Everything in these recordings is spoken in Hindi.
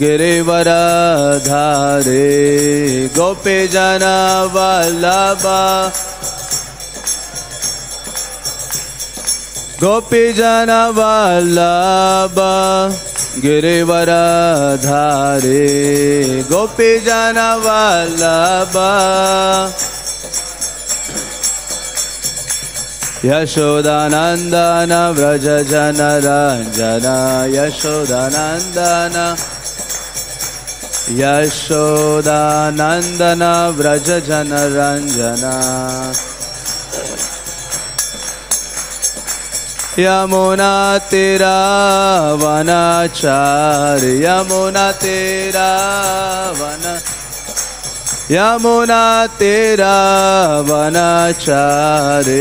गिरिवरधारे गोपीजन वल्लभ गोपीजन वल्लभ गिरिवरधारे गोपीजन वल्लभ यशोदानंदन व्रज जन रंजन यशोदानंदन यशोदानंदन व्रज जन रंजन यमुना तेरा वनाचार्य यमुना तेरा वन यमुना तेरा वनाचार्य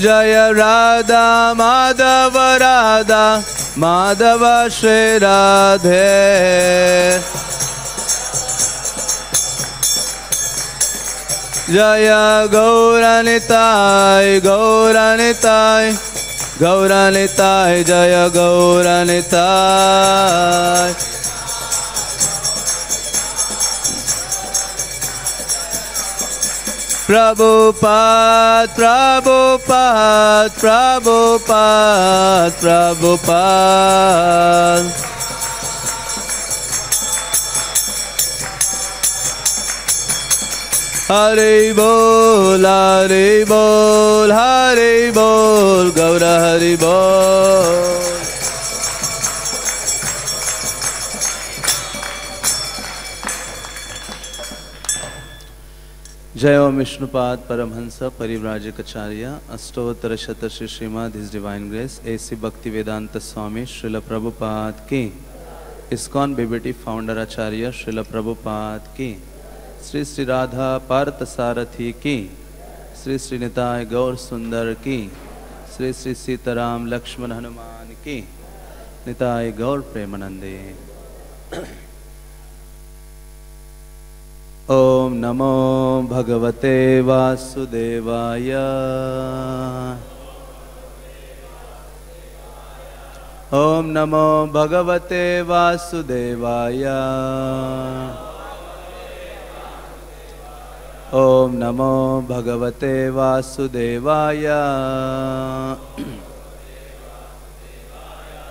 जय राधा माधव राधा माधव श्री राधे जय गौरनिताय गौरनिताय गौरनिताय जय गौरनिताय प्रभुपाद प्रभुपाद प्रभुपाद प्रभुपाद हरि बोल हरि बोल हरि बोल गौर हरि बोल। जय ओम विष्णुपाद परमहंस परिव्राजकाचार्य अष्टोत्तर शत Shri Srimad his divine grace A C Bhakti Vedanta Swami Srila Prabhupada की ISKCON BBT founder Acharya Srila Prabhupada की श्री श्री राधा पार्थ सारथी की श्री श्री निताय गौर सुंदर की श्री श्री सीताराम लक्ष्मण हनुमान की निताय गौर प्रेमानंदे। ओम नमो भगवते वासुदेवाय ओम नमो भगवते वासुदेवाय ओम नमो भगवते वासुदेवाय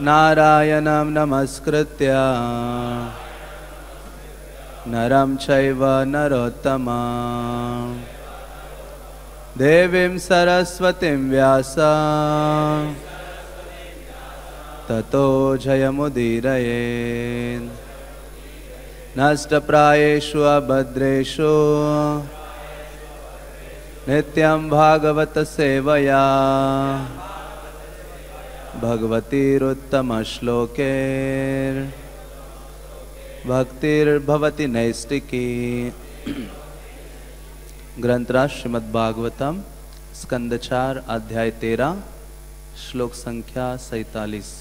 नारायणं नमस्कृत्य नरं चैव नरोत्तमं देवीं सरस्वतीं व्यासं ततो जयमुदीरयेत् नष्टप्रायेषु अभद्रेषु नित्यं भागवत सेवया भगवतीरुत्तमश्लोके भक्तिर्भवति नैष्टिकी। ग्रंथराज श्रीमद्भागवतम स्कंद 4 अध्याय 13 श्लोक संख्या 47।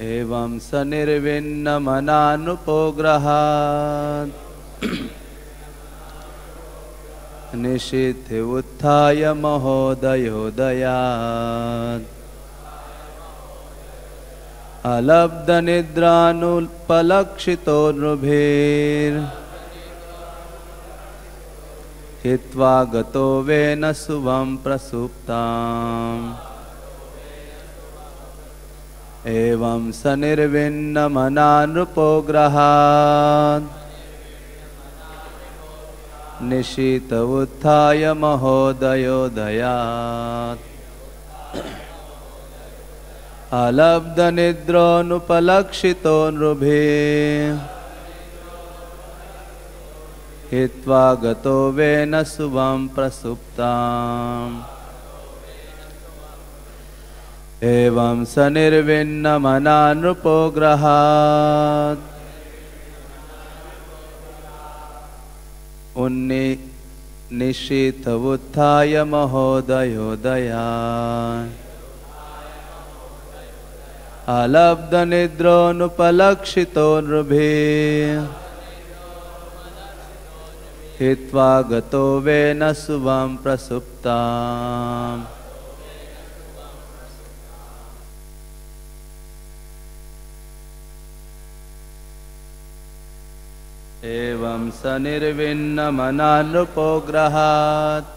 एवं स निर्विण्णमनानुपोग्रहात् निशीथे उत्थाय महोदयोदयात् अलब्धनिद्रानुपलक्षितो नृभिर् हित्वा गतो वेन शुभं प्रसुप्ताम् एवं स निर्विण्णमनानृपोग्रहात् निशीथ उत्थाय महोदयोदयात् अलब्धनिद्रोऽनुपलक्षितो नृभिः हित्वा गतो वेन शुभं प्रसुप्ताम् एवं स निर्विण्णमनानृपोग्रहात् निशीथ उत्थाय महोदयोदयात् अलब्धनिद्रोऽनुपलक्षितो नृभिः हित्वा गतो वेन शुभं प्रसुप्ताम्। एवं स निर्विण्णमना नृपो गृहात्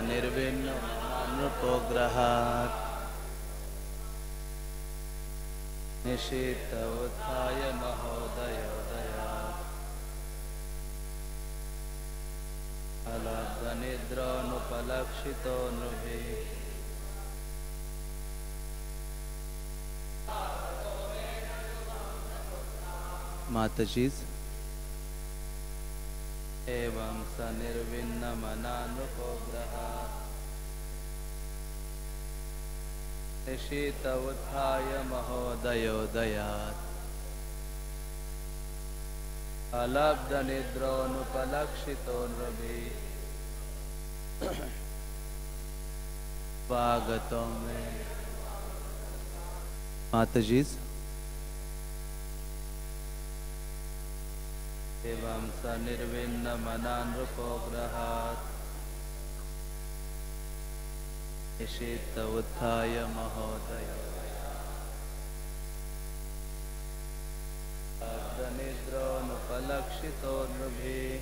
निर्विण्णमनृपोग्रहात् निशीत उत्थाय महोदयोदयात् अलब्धनिद्रोऽनुपलक्षितो नृभिः माताजी। एवं स निर्विण्णमना नृपो गृहात् निशीत उत्थाय महोदयोदयात् अलब्धनिद्रोऽनुपलक्षितो नृभिः स्वागतो में। माताजी। एवं स निर्विण्णमना नृपो गृहात् निशीत उत्थाय महोदयोदयात् अलब्धनिद्रोऽनुपलक्षितो नृभिः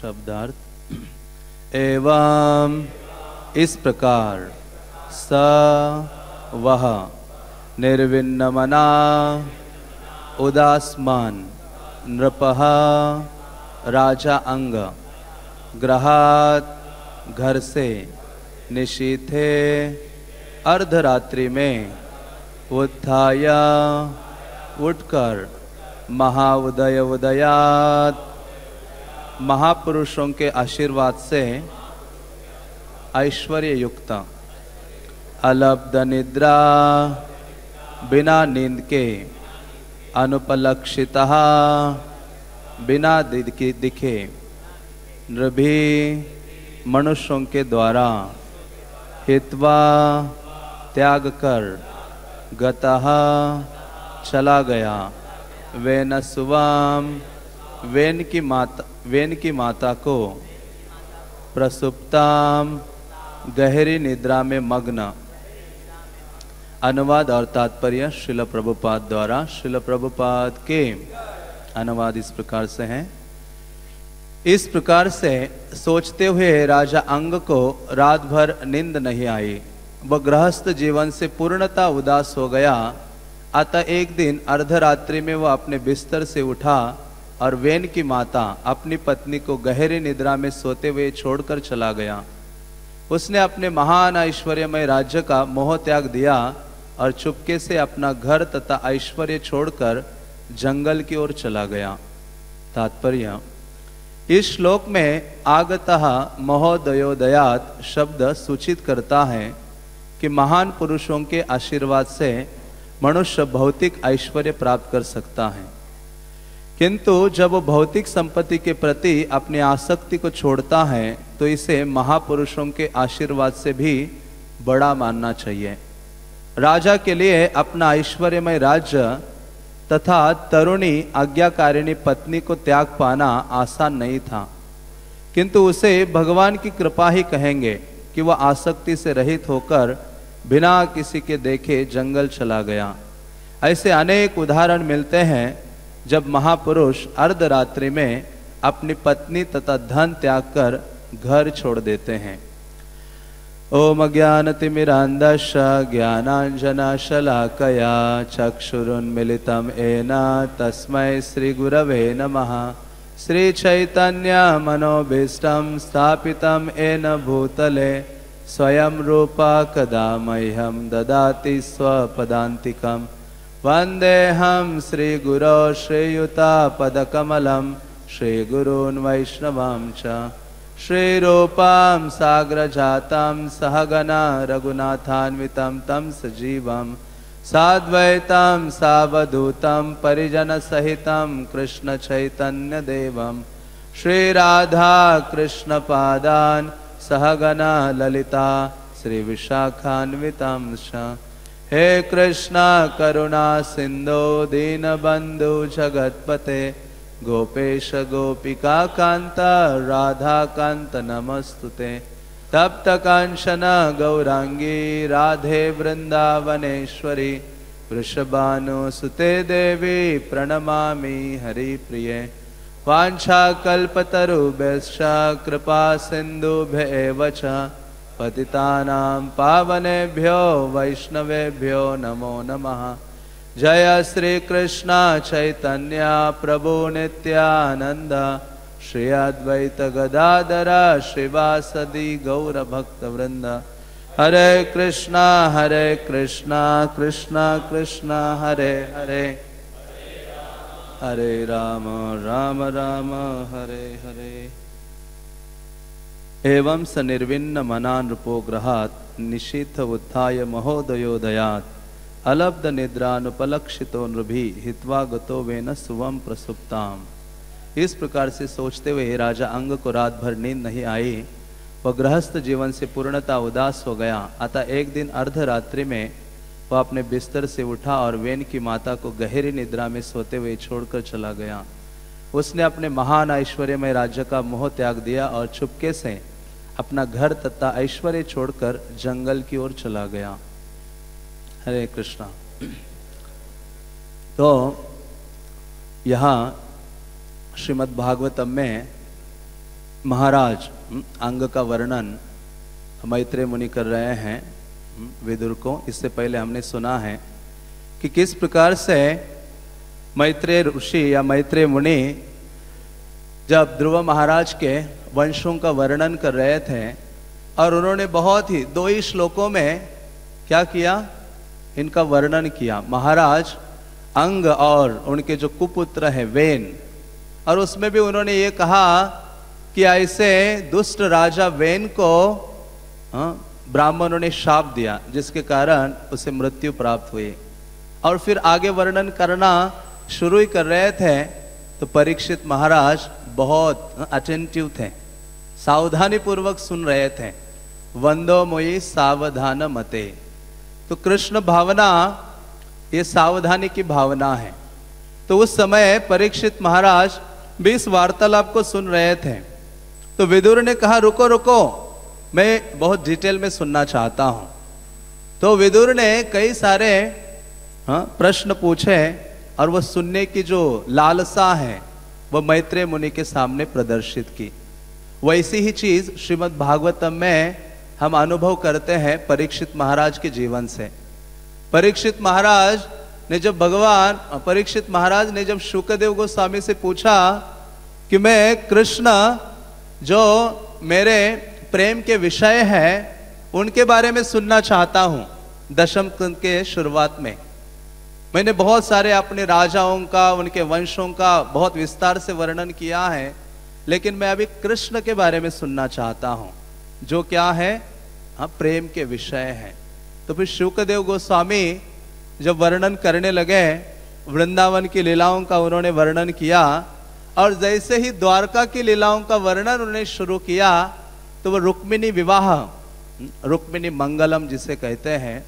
शब्दार्थ। एवं इस प्रकार स वह निर्विण्णमना उदासमान नृपः राजा अंग गृहात् घर से निशीथे अर्धरात्रि में उत्थाय उठकर महाउदय उदयात महापुरुषों के आशीर्वाद से ऐश्वर्य युक्त अलब्ध निद्रा बिना नींद के अनुपलक्षिता बिना दिखे नृभि मनुष्यों के द्वारा हित्वा त्याग कर गतः चला गया वेन सुवाम वेन की माता को प्रसुप्ताम गहरी निद्रा में मग्न। अनुवाद और तात्पर्य श्रील प्रभुपाद द्वारा। श्रील प्रभुपाद के अनुवाद इस प्रकार से हैं। इस प्रकार से सोचते हुए राजा अंग को रात भर नींद नहीं आई। वह गृहस्थ जीवन से पूर्णतः उदास हो गया। अतः एक दिन अर्धरात्रि में वह अपने बिस्तर से उठा और वेन की माता अपनी पत्नी को गहरी निद्रा में सोते हुए छोड़कर चला गया। उसने अपने महान ऐश्वर्यमय राज्य का मोह त्याग दिया और चुपके से अपना घर तथा ऐश्वर्य छोड़कर जंगल की ओर चला गया। तात्पर्य। इस श्लोक में आगतः महोदयोदयात शब्द सूचित करता है कि महान पुरुषों के आशीर्वाद से मनुष्य भौतिक ऐश्वर्य प्राप्त कर सकता है, किंतु जब वो भौतिक संपत्ति के प्रति अपनी आसक्ति को छोड़ता है तो इसे महापुरुषों के आशीर्वाद से भी बड़ा मानना चाहिए। राजा के लिए अपना ऐश्वर्यमय राज्य तथा तरुणी आज्ञाकारिणी पत्नी को त्याग पाना आसान नहीं था, किंतु उसे भगवान की कृपा ही कहेंगे कि वह आसक्ति से रहित होकर बिना किसी के देखे जंगल चला गया। ऐसे अनेक उदाहरण मिलते हैं जब महापुरुष अर्धरात्रि में अपनी पत्नी तथा धन त्याग कर घर छोड़ देते हैं। ओम ज्ञानतिमिरान्धस्य ज्ञानाञ्जनशलाकया चक्षुरुन्मिलितं येन तस्मै श्रीगुरवे नमः। श्रीचैतन्यमनोभीष्टं स्थापितं येन भूतले स्वयं रूपा कदा मह्यं ददाति स्वपदान्तिकं। वन्देऽहं श्रीगुरो श्रीयुतापदकमलं श्रीगुरून् वैष्णवां च। श्रीरूपां साग्रजातं सहगना रघुनाथान्वितं तं सजीवं साद्वैतं सावधूतं परिजनसहितं कृष्णचैतन्यदेवं श्रीराधा कृष्णपादान् सहगना ललिता श्रीविशाखान्वितं च। हे कृष्ण करुणा सिन्धो दीनबन्धु जगत्पते गोपेश गोपिका कांत राधा कांत नमस्तुते। तप्त कांचन गौरांगी राधे वृंदावनेश्वरी वृषभानुसुते देवी प्रणमामि हरिप्रिये। वाञ्छाकल्पतरुभ्यश्च कृपा सिन्धुभ्येव च पतितानां पावनेभ्यो वैष्णवेभ्यो नमो नमः। जय श्री कृष्ण चैतन्य प्रभु नित्यानंद श्री अद्वैत गदाधर श्रीवासदि गौर भक्त वृंद। हरे कृष्णा कृष्णा कृष्णा हरे हरे, हरे राम राम राम हरे हरे। एवं स निर्विन्न मना नृपोग्रहात् निशीथ उत्थाय महोदयोदयात् अलब्ध निद्रानुपलक्षितो नृभि हित्वा गतो वेन सुवम प्रसुप्ताम। इस प्रकार से सोचते हुए राजा अंग को रात भर नींद नहीं आई। वह गृहस्थ जीवन से पूर्णतः उदास हो गया। अतः एक दिन अर्धरात्रि में वह अपने बिस्तर से उठा और वेन की माता को गहरी निद्रा में सोते हुए छोड़कर चला गया। उसने अपने महान ऐश्वर्यमय राज्य का मोह त्याग दिया और चुपके से अपना घर तथा ऐश्वर्य छोड़कर जंगल की ओर चला गया। हरे कृष्णा। तो यहाँ श्रीमद् भागवतम में महाराज अंग का वर्णन मैत्रेय मुनि कर रहे हैं विदुर को। इससे पहले हमने सुना है कि किस प्रकार से मैत्रेय ऋषि या मैत्रेय मुनि जब ध्रुव महाराज के वंशों का वर्णन कर रहे थे और उन्होंने बहुत ही 2 ही श्लोकों में क्या किया, इनका वर्णन किया। महाराज अंग और उनके जो कुपुत्र है वेन, और उसमें भी उन्होंने ये कहा कि ऐसे दुष्ट राजा वेन को ब्राह्मणों ने शाप दिया जिसके कारण उसे मृत्यु प्राप्त हुई। और फिर आगे वर्णन करना शुरू ही कर रहे थे तो परीक्षित महाराज बहुत अटेंटिव थे, सावधानी पूर्वक सुन रहे थे। वंदो मोई सावधान मते। तो कृष्ण भावना ये सावधानी की भावना है। तो उस समय परीक्षित महाराज भी इस वार्तालाप को सुन रहे थे। तो विदुर ने कहा रुको रुको, मैं बहुत डिटेल में सुनना चाहता हूं। तो विदुर ने कई सारे प्रश्न पूछे और वह सुनने की जो लालसा है वह मैत्रेय मुनि के सामने प्रदर्शित की। वैसी ही चीज श्रीमद् भागवतम में हम अनुभव करते हैं परीक्षित महाराज के जीवन से। परीक्षित महाराज ने जब शुकदेव गोस्वामी से पूछा कि मैं कृष्ण जो मेरे प्रेम के विषय है उनके बारे में सुनना चाहता हूं। दशम स्कंद के शुरुआत में मैंने बहुत सारे अपने राजाओं का, उनके वंशों का बहुत विस्तार से वर्णन किया है, लेकिन मैं अभी कृष्ण के बारे में सुनना चाहता हूं जो क्या है, प्रेम के विषय है। तो फिर शुकदेव गोस्वामी जब वर्णन करने लगे वृंदावन की लीलाओं का, उन्होंने वर्णन किया और जैसे ही द्वारका की लीलाओं का वर्णन उन्होंने शुरू किया तो वह रुक्मिणी विवाह, रुक्मिणी मंगलम जिसे कहते हैं,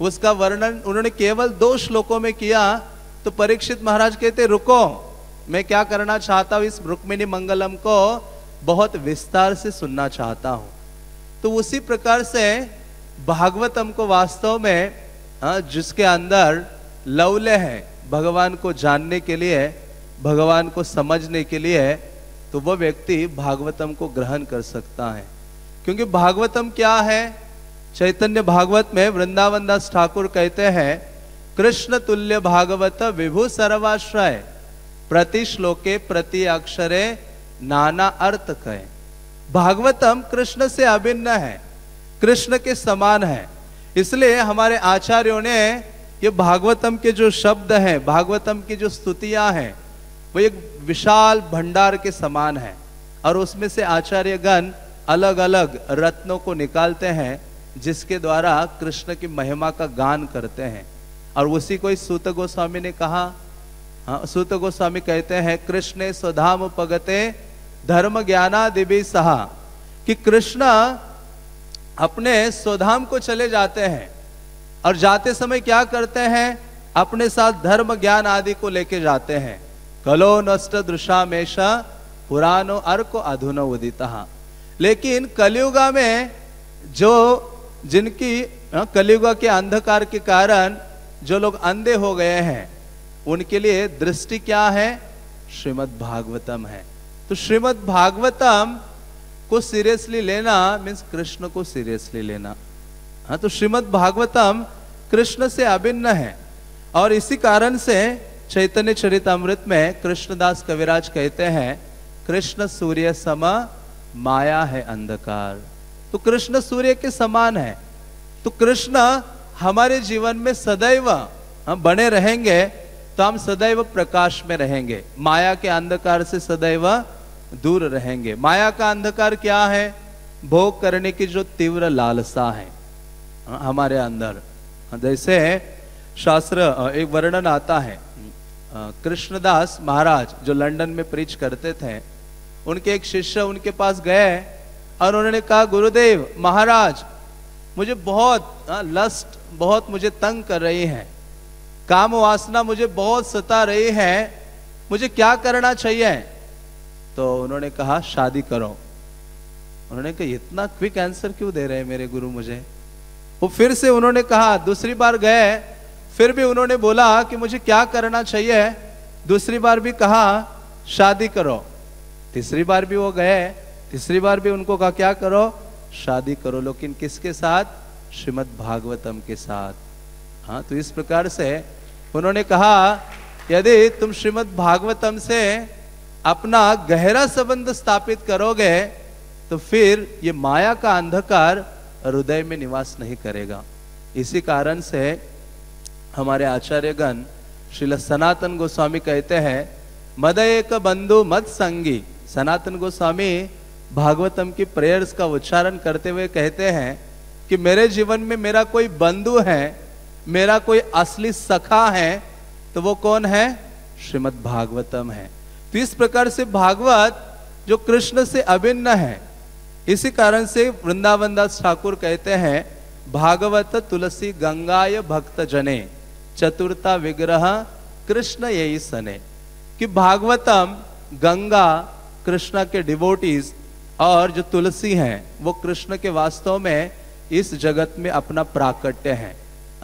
उसका वर्णन उन्होंने केवल 2 श्लोकों में किया। तो परीक्षित महाराज कहते रुको, मैं क्या करना चाहता हूं, इस रुक्मिणी मंगलम को बहुत विस्तार से सुनना चाहता हूं। तो उसी प्रकार से भागवतम को वास्तव में जिसके अंदर लौल्य है भगवान को जानने के लिए, भगवान को समझने के लिए, तो वह व्यक्ति भागवतम को ग्रहण कर सकता है। क्योंकि भागवतम क्या है? चैतन्य भागवत में वृंदावन दास ठाकुर कहते हैं, कृष्ण तुल्य भागवत विभु सर्वाश्रय, प्रति श्लोके प्रति अक्षरे नाना अर्थ कहे। भागवतम कृष्ण से अभिन्न है, कृष्ण के समान है। इसलिए हमारे आचार्यों ने ये भागवतम के जो शब्द हैं, भागवतम की जो स्तुतियां हैं, वो एक विशाल भंडार के समान है। और उसमें से आचार्यगण अलग अलग रत्नों को निकालते हैं, जिसके द्वारा कृष्ण की महिमा का गान करते हैं। और उसी को सूत गोस्वामी ने कहा, सूत गोस्वामी कहते हैं, कृष्णे स्वधाम पगते धर्म ज्ञानादिभि सहा, कि कृष्ण अपने स्वधाम को चले जाते हैं और जाते समय क्या करते हैं? अपने साथ धर्म ज्ञान आदि को लेके जाते हैं। कलो नष्ट दृशामेशा पुरानो अर्को अधुना उदिता। लेकिन कलियुगा में जो जिनकी कलियुगा के अंधकार के कारण जो लोग अंधे हो गए हैं, उनके लिए दृष्टि क्या है? श्रीमद् भागवतम है। तो श्रीमद् भागवतम को सीरियसली लेना मीन्स कृष्ण को सीरियसली लेना। हाँ, तो श्रीमद् भागवतम कृष्ण से अभिन्न है। और इसी कारण से चैतन्य चरितामृत में कृष्णदास कविराज कहते हैं, कृष्ण सूर्य सम माया है अंधकार। तो कृष्ण सूर्य के समान है। तो कृष्ण हमारे जीवन में सदैव हम बने रहेंगे तो हम सदैव प्रकाश में रहेंगे, माया के अंधकार से सदैव दूर रहेंगे। माया का अंधकार क्या है? भोग करने की जो तीव्र लालसा है हमारे अंदर। जैसे शास्त्र एक वर्णन आता है, कृष्णदास महाराज जो लंदन में प्रीच करते थे, उनके एक शिष्य उनके पास गए और उन्होंने कहा, गुरुदेव महाराज, मुझे बहुत लस्ट बहुत मुझे तंग कर रही है, काम वासना मुझे बहुत सता रही है, मुझे क्या करना चाहिए? तो उन्होंने कहा, शादी करो। उन्होंने कहा, इतना क्विक आंसर क्यों दे रहे हैं मेरे गुरु मुझे? वो फिर से उन्होंने कहा, दूसरी बार गए, फिर भी उन्होंने बोला कि मुझे क्या करना चाहिए? दूसरी बार भी कहा, शादी करो। तीसरी बार भी वो गए, तीसरी बार भी उनको कहा, क्या करो? शादी करो। लेकिन किसके साथ? श्रीमद् भागवतम के साथ। हाँ, तो इस प्रकार से उन्होंने कहा, यदि तुम श्रीमद् भागवतम से अपना गहरा संबंध स्थापित करोगे तो फिर ये माया का अंधकार हृदय में निवास नहीं करेगा। इसी कारण से हमारे आचार्यगण श्रील सनातन गोस्वामी कहते हैं, मद एक बंधु मद संगी। सनातन गोस्वामी भागवतम की प्रेयर्स का उच्चारण करते हुए कहते हैं कि मेरे जीवन में मेरा कोई बंधु है, मेरा कोई असली सखा है, तो वो कौन है? श्रीमद् भागवतम है। तो इस प्रकार से भागवत जो कृष्ण से अभिन्न है, इसी कारण से वृंदावन दास ठाकुर कहते हैं, भागवत तुलसी गंगाय भक्त जने, चतुर्था विग्रह कृष्ण यही सने। कि भागवतम गंगा कृष्ण के डिवोटीज और जो तुलसी हैं वो कृष्ण के वास्तव में इस जगत में अपना प्राकट्य है।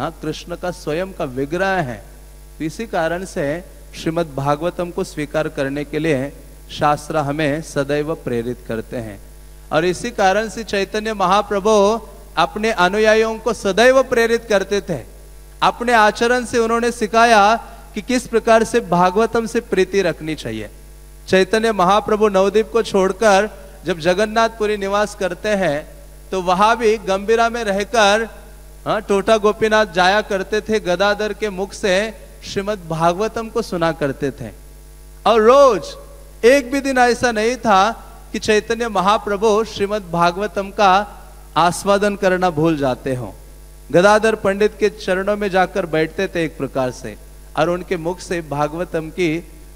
कृष्ण का स्वयं का विग्रह है। तो इसी कारण से श्रीमद् भागवतम को स्वीकार करने के लिए शास्त्र हमें सदैव प्रेरित करते हैं। और इसी कारण से चैतन्य महाप्रभु अपने अनुयायियों को सदैव प्रेरित करते थे। अपने आचरण से उन्होंने सिखाया कि किस प्रकार से भागवतम से प्रीति रखनी चाहिए। चैतन्य महाप्रभु नवद्वीप को छोड़कर जब जगन्नाथपुरी निवास करते हैं तो वहां भी गंभीरा में रहकर टोटा गोपीनाथ जाया करते थे, गदाधर के मुख से श्रीमद् भागवतम को सुना करते थे। और रोज एक भी दिन ऐसा नहीं था कि चैतन्य महाप्रभु श्रीमद् भागवतम का आस्वादन करना भूल जाते हो। गदाधर पंडित के चरणों में जाकर बैठते थे एक प्रकार से, और उनके मुख से भागवतम की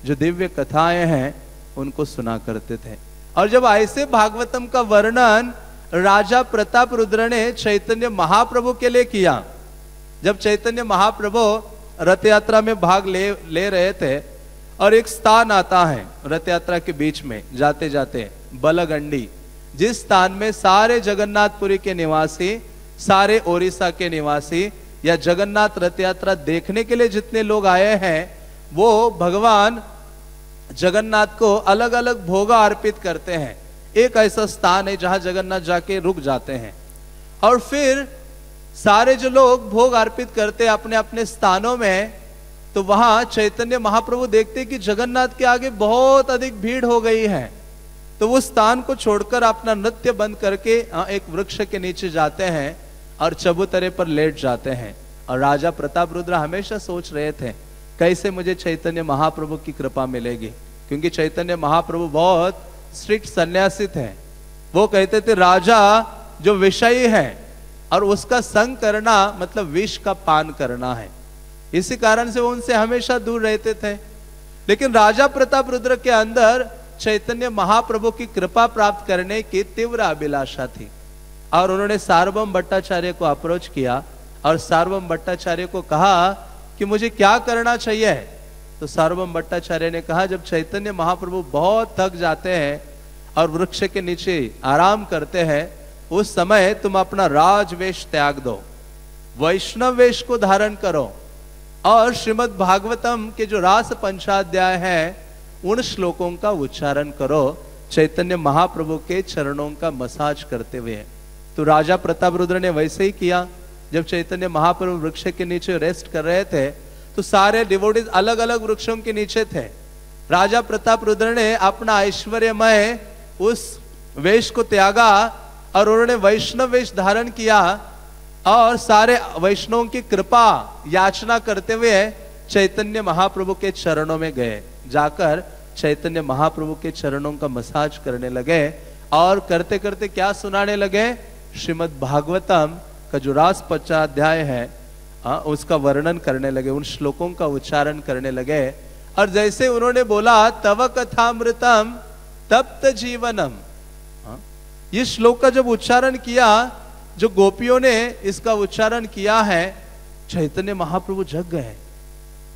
जो दिव्य कथाएं हैं उनको सुना करते थे। और जब ऐसे भागवतम का वर्णन राजा प्रताप रुद्र ने चैतन्य महाप्रभु के लिए किया, जब चैतन्य महाप्रभु रथ यात्रा में भाग ले रहे थे और एक स्थान आता है रथ यात्रा के बीच में जाते जाते, बलगंडी, जिस स्थान में सारे जगन्नाथपुरी के निवासी, सारे ओडिशा के निवासी, या जगन्नाथ रथ यात्रा देखने के लिए जितने लोग आए हैं वो भगवान जगन्नाथ को अलग अलग भोग अर्पित करते हैं। एक ऐसा स्थान है जहां जगन्नाथ जाके रुक जाते हैं और फिर सारे जो लोग भोग अर्पित करते हैं अपने अपने स्थानों में, तो वहां चैतन्य महाप्रभु देखते कि जगन्नाथ के आगे बहुत अधिक भीड़ हो गई है, तो वो स्थान को छोड़कर अपना नृत्य बंद करके एक वृक्ष के नीचे जाते हैं और चबूतरे पर लेट जाते हैं। और राजा प्रताप रुद्र हमेशा सोच रहे थे कैसे मुझे चैतन्य महाप्रभु की कृपा मिलेगी, क्योंकि चैतन्य महाप्रभु बहुत स्ट्रिक्ट सन्यासी थे। वो कहते थे राजा जो विषयी है और उसका संग करना मतलब विष का पान करना है, इसी कारण से वो उनसे हमेशा दूर रहते थे। लेकिन राजा प्रताप रुद्र के अंदर चैतन्य महाप्रभु की कृपा प्राप्त करने की तीव्र अभिलाषा थी और उन्होंने सार्वभौम भट्टाचार्य को अप्रोच किया और सार्वभौम भट्टाचार्य को कहा कि मुझे क्या करना चाहिए। तो सार्वभौम भट्टाचार्य ने कहा जब चैतन्य महाप्रभु बहुत थक जाते हैं और वृक्ष के नीचे आराम करते हैं उस समय तुम अपना राजवेश त्याग दो, वैष्णव वेश को धारण करो और श्रीमद् भागवतम के जो रास पंचाध्याय है उन श्लोकों का उच्चारण करो चैतन्य महाप्रभु के चरणों का मसाज करते हुए। तो राजा प्रताप रुद्र ने वैसे ही किया। जब चैतन्य महाप्रभु वृक्ष के नीचे रेस्ट कर रहे थे तो सारे डिवोटीज अलग अलग वृक्षों के नीचे थे। राजा प्रताप रुद्र ने अपना ऐश्वर्यमय उस वेश को त्यागा और उन्होंने वैष्णव वेश धारण किया और सारे वैष्णवों की कृपा याचना करते हुए चैतन्य महाप्रभु के चरणों में गए। जाकर चैतन्य महाप्रभु के चरणों का मसाज करने लगे और करते करते क्या सुनाने लगे, श्रीमद् भागवतम का जो रास पंचाध्याय है उसका वर्णन करने लगे, उन श्लोकों का उच्चारण करने लगे। और जैसे उन्होंने बोला तव कथामृतम तप्त जीवनम, ये श्लोक का जब उच्चारण किया, जो गोपियों ने इसका उच्चारण किया है, चैतन्य महाप्रभु जग गए।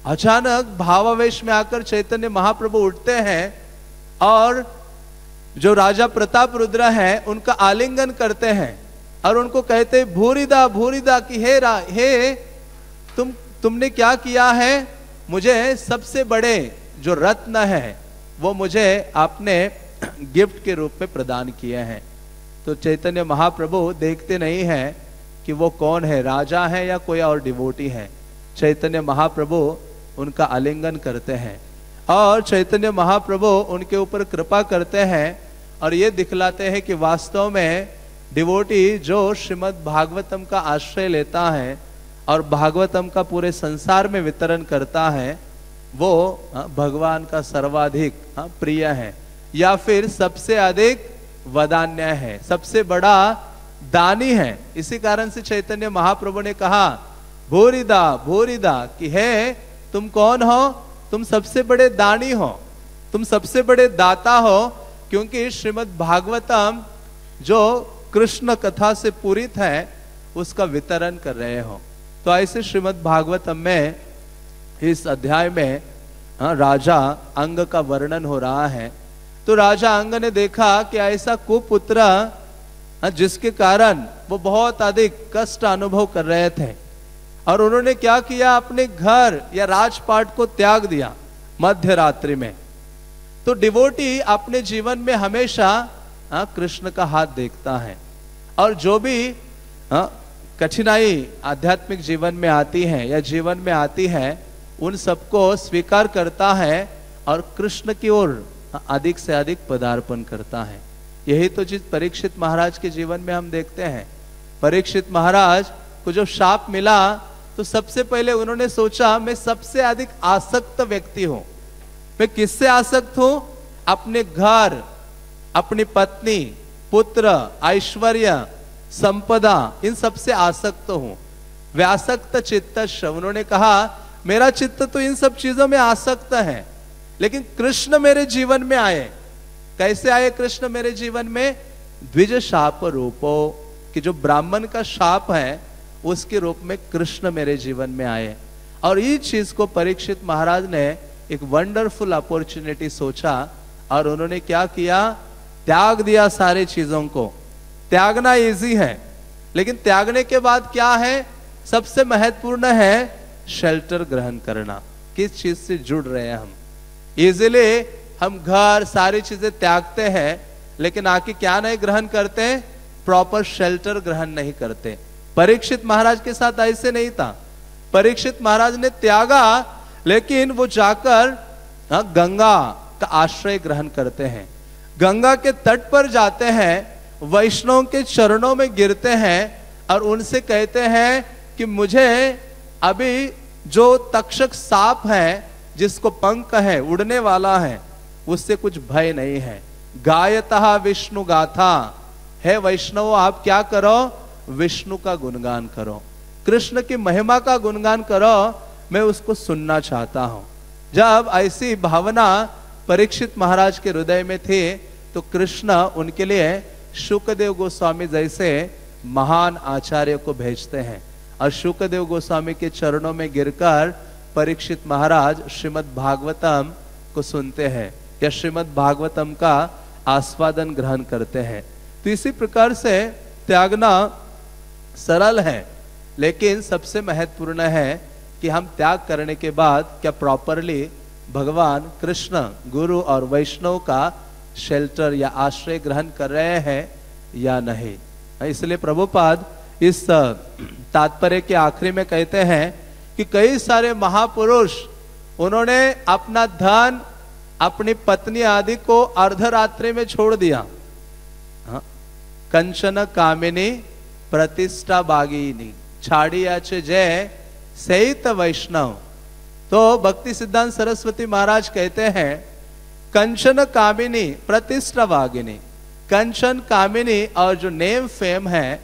अचानक भावावेश में आकर चैतन्य महाप्रभु उठते हैं और जो राजा प्रताप रुद्र है उनका आलिंगन करते हैं और उनको कहते हैं भूरिदा भूरिदा कि हे तुमने क्या किया है, मुझे सबसे बड़े जो रत्न है वो मुझे आपने गिफ्ट के रूप में प्रदान किए हैं। तो चैतन्य महाप्रभु देखते नहीं है कि वो कौन है, राजा है या कोई और डिवोटी है। चैतन्य महाप्रभु उनका आलिंगन करते हैं और चैतन्य महाप्रभु उनके ऊपर कृपा करते हैं और ये दिखलाते हैं कि वास्तव में डिवोटी जो श्रीमद् भागवतम का आश्रय लेता है और भागवतम का पूरे संसार में वितरण करता है वो भगवान का सर्वाधिक प्रिय है या फिर सबसे अधिक वदान्य है, सबसे बड़ा दानी है। इसी कारण से चैतन्य महाप्रभु ने कहा भूरिदा भूरिदा कि हे तुम कौन हो, तुम सबसे बड़े दानी हो, तुम सबसे बड़े दाता हो, क्योंकि श्रीमद् भागवतम जो कृष्ण कथा से पूरित है उसका वितरण कर रहे हो। तो ऐसे श्रीमद् भागवतम में इस अध्याय में राजा अंग का वर्णन हो रहा है। तो राजा अंग ने देखा कि ऐसा कुपुत्र जिसके कारण वो बहुत अधिक कष्ट अनुभव कर रहे थे और उन्होंने क्या किया, अपने घर या राजपाट को त्याग दिया मध्य रात्रि में। तो डिवोटी अपने जीवन में हमेशा कृष्ण का हाथ देखता है और जो भी कठिनाई आध्यात्मिक जीवन में आती है या जीवन में आती है उन सबको स्वीकार करता है और कृष्ण की ओर अधिक से अधिक पदार्पण करता है। यही तो चीज परीक्षित महाराज के जीवन में हम देखते हैं। परीक्षित महाराज को जो शाप मिला तो सबसे पहले उन्होंने सोचा मैं सबसे अधिक आसक्त व्यक्ति हूं। मैं किससे आसक्त हूं? अपने घर, अपनी पत्नी, पुत्र, ऐश्वर्य, संपदा, इन सबसे आसक्त हूं। व्यासक्त चित्तश्च, उन्होंने कहा मेरा चित्त तो इन सब चीजों में आसक्त है, लेकिन कृष्ण मेरे जीवन में आए। कैसे आए कृष्ण मेरे जीवन में? द्विज शाप रूपो, कि जो ब्राह्मण का शाप है उसके रूप में कृष्ण मेरे जीवन में आए। और इस चीज को परीक्षित महाराज ने एक वंडरफुल अपॉर्चुनिटी सोचा और उन्होंने क्या किया, त्याग दिया सारी चीजों को। त्यागना इजी है, लेकिन त्यागने के बाद क्या है, सबसे महत्वपूर्ण है शेल्टर ग्रहण करना। किस चीज से जुड़ रहे हैं हम? इजीली हम घर सारी चीजें त्यागते हैं, लेकिन आके क्या नहीं ग्रहण करते? प्रॉपर शेल्टर ग्रहण नहीं करते। परीक्षित महाराज के साथ ऐसे नहीं था। परीक्षित महाराज ने त्यागा, लेकिन वो जाकर गंगा का आश्रय ग्रहण करते हैं, गंगा के तट पर जाते हैं, वैष्णव के चरणों में गिरते हैं और उनसे कहते हैं कि मुझे अभी जो तक्षक सांप है, जिसको पंख है, उड़ने वाला है, उससे कुछ भय नहीं है। गायतः विष्णु गाथा, है वैष्णव आप क्या करो? विष्णु का गुणगान करो, कृष्ण की महिमा का गुणगान करो, मैं उसको सुनना चाहता हूं। जब ऐसी भावना परीक्षित महाराज के हृदय में थी, तो कृष्ण उनके लिए शुकदेव गोस्वामी जैसे महान आचार्य को भेजते हैं और शुकदेव गोस्वामी के चरणों में गिरकर परीक्षित महाराज श्रीमद् भागवतम को सुनते हैं या श्रीमद् भागवतम का आस्वादन ग्रहण करते हैं। तो इसी प्रकार से त्यागना सरल है, लेकिन सबसे महत्वपूर्ण है कि हम त्याग करने के बाद क्या प्रॉपरली भगवान कृष्ण, गुरु और वैष्णव का शेल्टर या आश्रय ग्रहण कर रहे हैं या नहीं। इसलिए प्रभुपाद इस तात्पर्य के आखिरी में कहते हैं कि कई सारे महापुरुष उन्होंने अपना धन, अपनी पत्नी आदि को अर्धरात्रि में छोड़ दिया। कंचन कामिनी प्रतिष्ठा बागिनी छाड़ियाचे जय सहित वैष्णव। तो भक्ति सिद्धांत सरस्वती महाराज कहते हैं कंचन कामिनी प्रतिष्ठा बागिनी, कंचन कामिनी और जो नेम फेम है